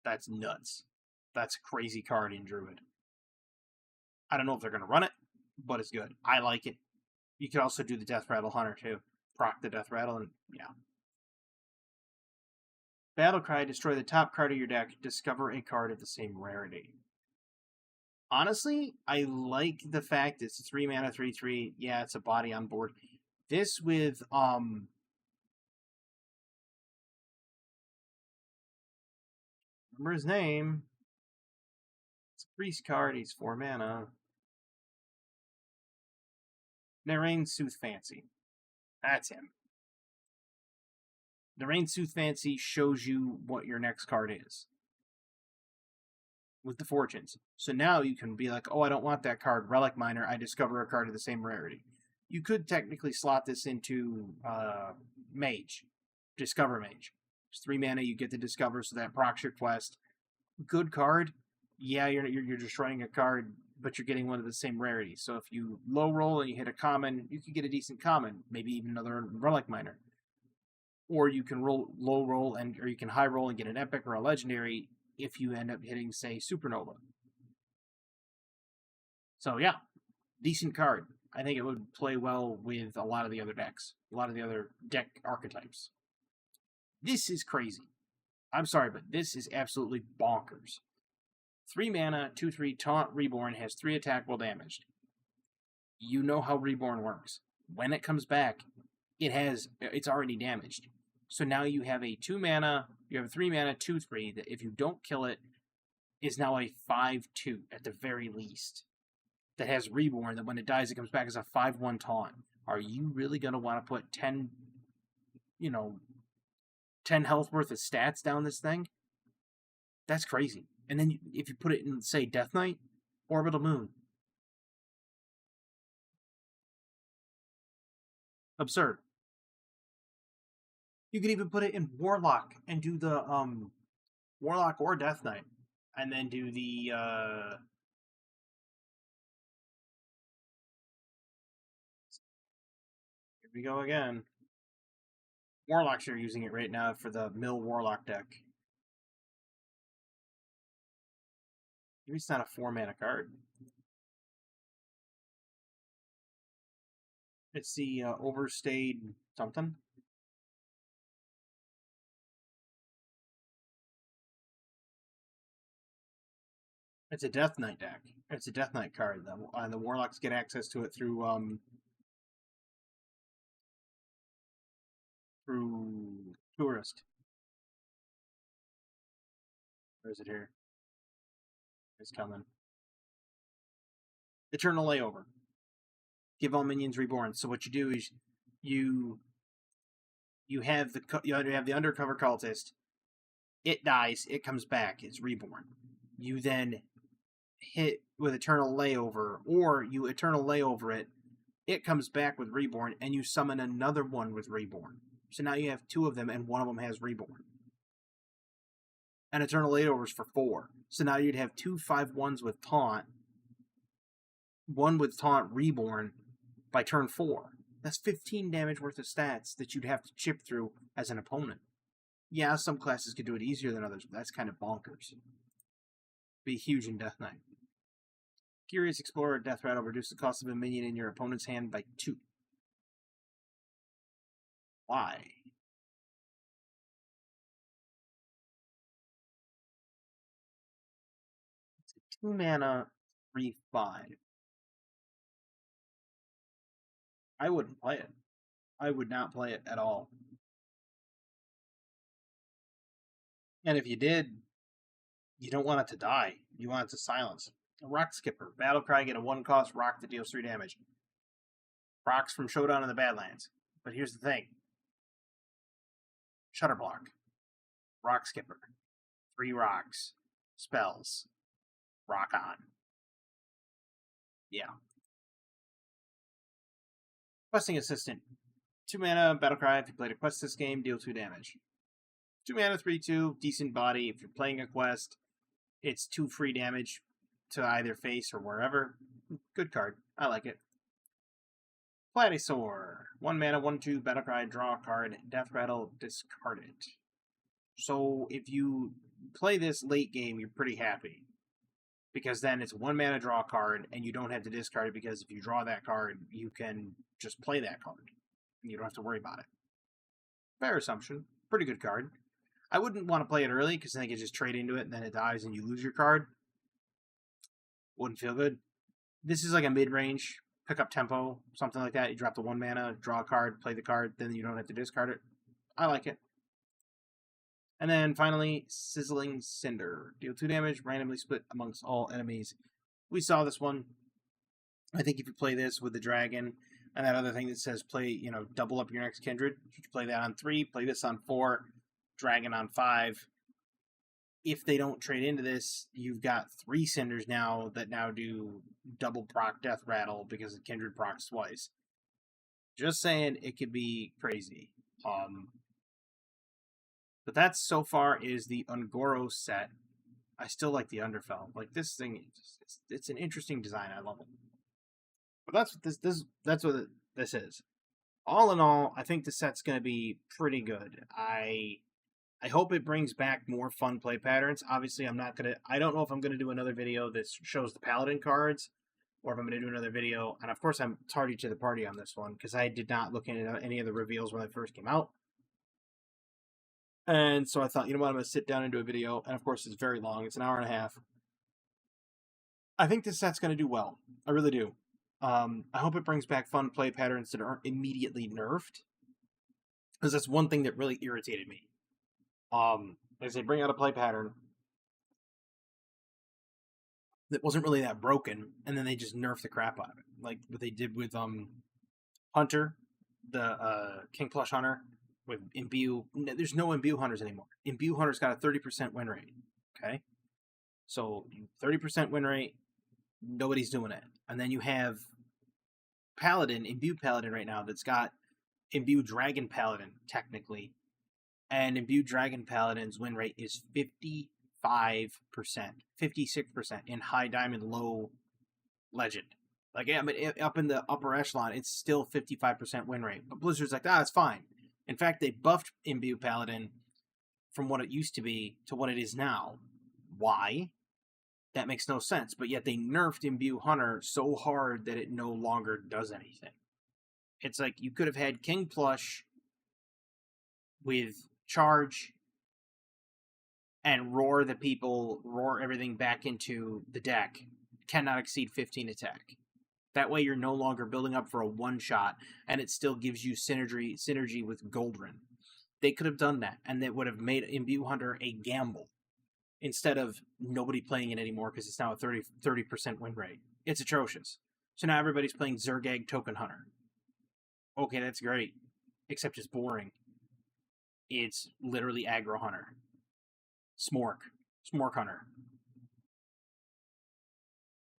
That's nuts. That's a crazy card in Druid. I don't know if they're going to run it, but it's good. I like it. You could also do the Death Rattle Hunter, too. Proc the Death Rattle, and yeah. Battle Cry, destroy the top card of your deck. Discover a card of the same rarity. Honestly, I like the fact it's a 3 mana 3/3. Yeah, it's a body on board. This with remember his name. It's a priest card. He's 4 mana. Narain Soothfancy. That's him. Narain Soothfancy shows you what your next card is with the fortunes. So now you can be like, oh, I don't want that card. Relic Miner. I discover a card of the same rarity. You could technically slot this into Mage. Discover Mage. It's 3 mana, you get to Discover, so that procs your quest. Good card. Yeah, you're destroying a card, but you're getting one of the same rarities. So if you low roll and you hit a common, you could get a decent common, maybe even another Relic Miner. Or you can low roll or you can high roll and get an epic or a legendary if you end up hitting, say, Supernova. So yeah, decent card. I think it would play well with a lot of the other decks, a lot of the other deck archetypes. This is crazy. I'm sorry, but this is absolutely bonkers. 3 mana, 2/3 Taunt Reborn has 3 attackable damage. You know how Reborn works. When it comes back, it's already damaged. So now you have a 2 mana, you have a 3 mana 2/3 that if you don't kill it, is now a 5/2 at the very least. That has Reborn, that when it dies, it comes back as a 5/1 taunt. Are you really going to want to put 10 health worth of stats down this thing? That's crazy. And then if you put it in, say, Death Knight, Orbital Moon. Absurd. You could even put it in Warlock and do the Warlock or Death Knight. And then do the here we go again. Warlocks are using it right now for the Mill Warlock deck. Maybe it's not a 4 mana card. It's the Overstayed something. It's a Death Knight deck. It's a Death Knight card. The Warlocks get access to it through Tourist. Where is it here? It's coming. Eternal Layover. Give all minions reborn. So what you do is you have the undercover cultist. It dies. It comes back. It's reborn. You then hit with Eternal Layover, or you Eternal Layover it. It comes back with reborn, and you summon another one with reborn. So now you have 2 of them, and one of them has reborn. And Eternal Layover is for 4. So now you'd have 2 5/1s with taunt, 1 with taunt reborn by turn 4. That's 15 damage worth of stats that you'd have to chip through as an opponent. Yeah, some classes could do it easier than others, but that's kind of bonkers. Be huge in Death Knight. Curious Explorer Death Rattle reduce the cost of a minion in your opponent's hand by 2. Why? It's a 2 mana 3/5. I wouldn't play it. I would not play it at all. And if you did, you don't want it to die. You want it to silence. A Rock Skipper. Battlecry, get a 1-cost rock that deals 3 damage. Rocks from Showdown in the Badlands. But here's the thing. Shutterblock. Rock Skipper. 3 rocks. Spells. Rock on. Yeah. Questing Assistant. 2 mana, Battlecry. If you played a quest this game, deal 2 damage. 2 mana, 3/2, decent body. If you're playing a quest, it's 2 free damage to either face or wherever. Good card. I like it. Platysaur. 1 mana, 1/2, Battlecry, draw a card, Death Rattle, discard it. So if you play this late game, you're pretty happy. Because then it's 1 mana, draw a card, and you don't have to discard it, because if you draw that card, you can just play that card. And you don't have to worry about it. Fair assumption. Pretty good card. I wouldn't want to play it early, because then you can just trade into it, and then it dies, and you lose your card. Wouldn't feel good. This is like a mid-range pick-up tempo, something like that. You drop the 1 mana, draw a card, play the card, then you don't have to discard it. I like it. And then finally, Sizzling Cinder. Deal 2 damage, randomly split amongst all enemies. We saw this one. I think if you play this with the dragon, and that other thing that says play, double up your next kindred, you can play that on 3, play this on 4, dragon on 5. If they don't trade into this, you've got 3 cinders now that now do double proc Death Rattle because the kindred procs twice. Just saying, it could be crazy. But that so far is the Ungoro set. I still like the Underfell. Like, this thing, it's an interesting design. I love it. But that's what this is. All in all, I think the set's going to be pretty good. I hope it brings back more fun play patterns. Obviously, I don't know if I'm going to do another video that shows the Paladin cards, or if I'm going to do another video. And of course, I'm tardy to the party on this one, because I did not look into any of the reveals when they first came out. And so I thought, you know what, I'm going to sit down and do a video. And of course, it's very long. It's an hour and a half. I think this set's going to do well. I really do. I hope it brings back fun play patterns that aren't immediately nerfed, because that's one thing that really irritated me. As they bring out a play pattern that wasn't really that broken, and then they just nerf the crap out of it. Like what they did with Hunter, the King Plush Hunter, with Imbue. There's no Imbue Hunters anymore. Imbue Hunter's got a 30% win rate. Okay? So 30% win rate, nobody's doing it. And then you have Paladin, Imbue Paladin right now, that's got Imbue Dragon Paladin, technically. And Imbue Dragon Paladin's win rate is 55%, 56% in high diamond, low legend. Like, I mean, up in the upper echelon, it's still 55% win rate. But Blizzard's like, it's fine. In fact, they buffed Imbue Paladin from what it used to be to what it is now. Why? That makes no sense. But yet they nerfed Imbue Hunter so hard that it no longer does anything. It's like you could have had King Plush with charge and roar everything back into the deck. Cannot exceed 15 attack. That way you're no longer building up for a one-shot, and it still gives you synergy with Goldrinn. They could have done that, and that would have made Imbue Hunter a gamble instead of nobody playing it anymore because it's now a 30% win rate. It's atrocious. So now everybody's playing Zergag Token Hunter. Okay, that's great. Except it's boring. It's literally Aggro Hunter. Smork Hunter.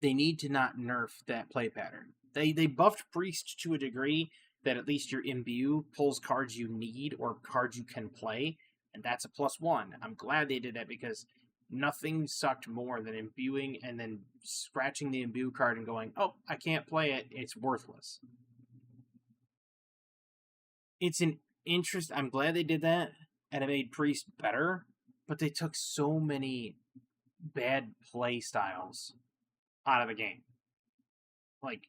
They need to not nerf that play pattern. They buffed Priest to a degree that at least your Imbue pulls cards you need or cards you can play, and that's a +1. I'm glad they did that because nothing sucked more than imbuing and then scratching the Imbue card and going, oh, I can't play it, it's worthless. It's an interest. I'm glad they did that, and it made Priest better, but they took so many bad play styles out of the game. Like,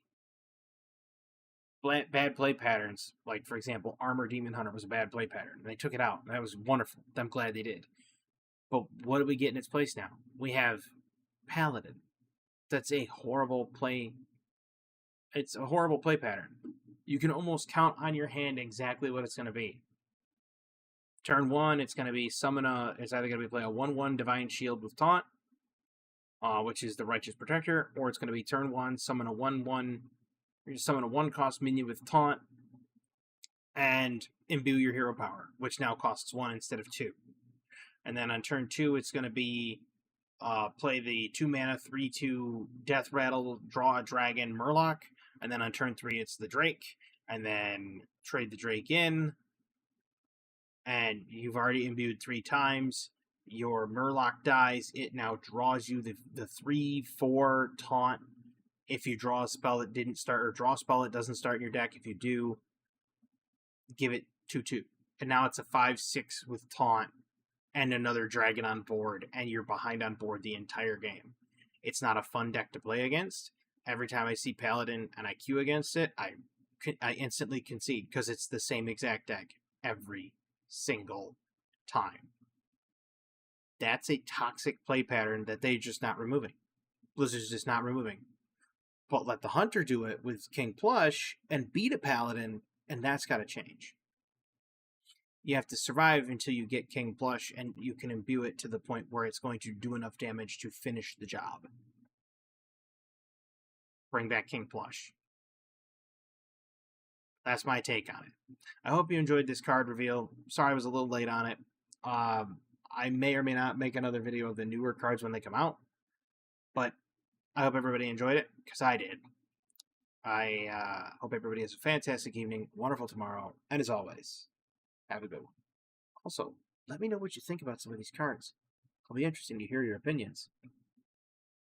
bad play patterns. Like, for example, Armor Demon Hunter was a bad play pattern. And they took it out. And that was wonderful. I'm glad they did. But what do we get in its place now? We have Paladin. That's a horrible play. It's a horrible play pattern. You can almost count on your hand exactly what it's going to be. Turn 1, it's going to be it's either going to be play a 1/1 Divine Shield with Taunt, which is the Righteous Protector, or it's going to be turn 1, summon a 1/1, or just summon a 1-cost minion with Taunt, and imbue your hero power, which now costs 1 instead of 2. And then on turn 2, it's going to be play the 2-mana 3/2 Death Rattle, draw a dragon, Murloc, and then on turn 3, it's the Drake, and then trade the Drake in, and you've already imbued 3 times. Your Murloc dies, it now draws you the 3/4 Taunt. If you draw a spell that didn't start, or draw a spell that doesn't start in your deck, if you do, give it 2/2. And now it's a 5/6 with Taunt, and another dragon on board, and you're behind on board the entire game. It's not a fun deck to play against. Every time I see Paladin and I queue against it, I instantly concede, because it's the same exact deck every single time. That's a toxic play pattern that they're just not removing. Blizzard's just not removing. But let the Hunter do it with King Plush and beat a Paladin, and that's got to change. You have to survive until you get King Plush, and you can imbue it to the point where it's going to do enough damage to finish the job. Bring back King Plush. That's my take on it. I hope you enjoyed this card reveal. Sorry I was a little late on it. I may or may not make another video of the newer cards when they come out. But I hope everybody enjoyed it, because I did. I hope everybody has a fantastic evening, wonderful tomorrow, and as always, have a good one. Also, let me know what you think about some of these cards. It'll be interesting to hear your opinions.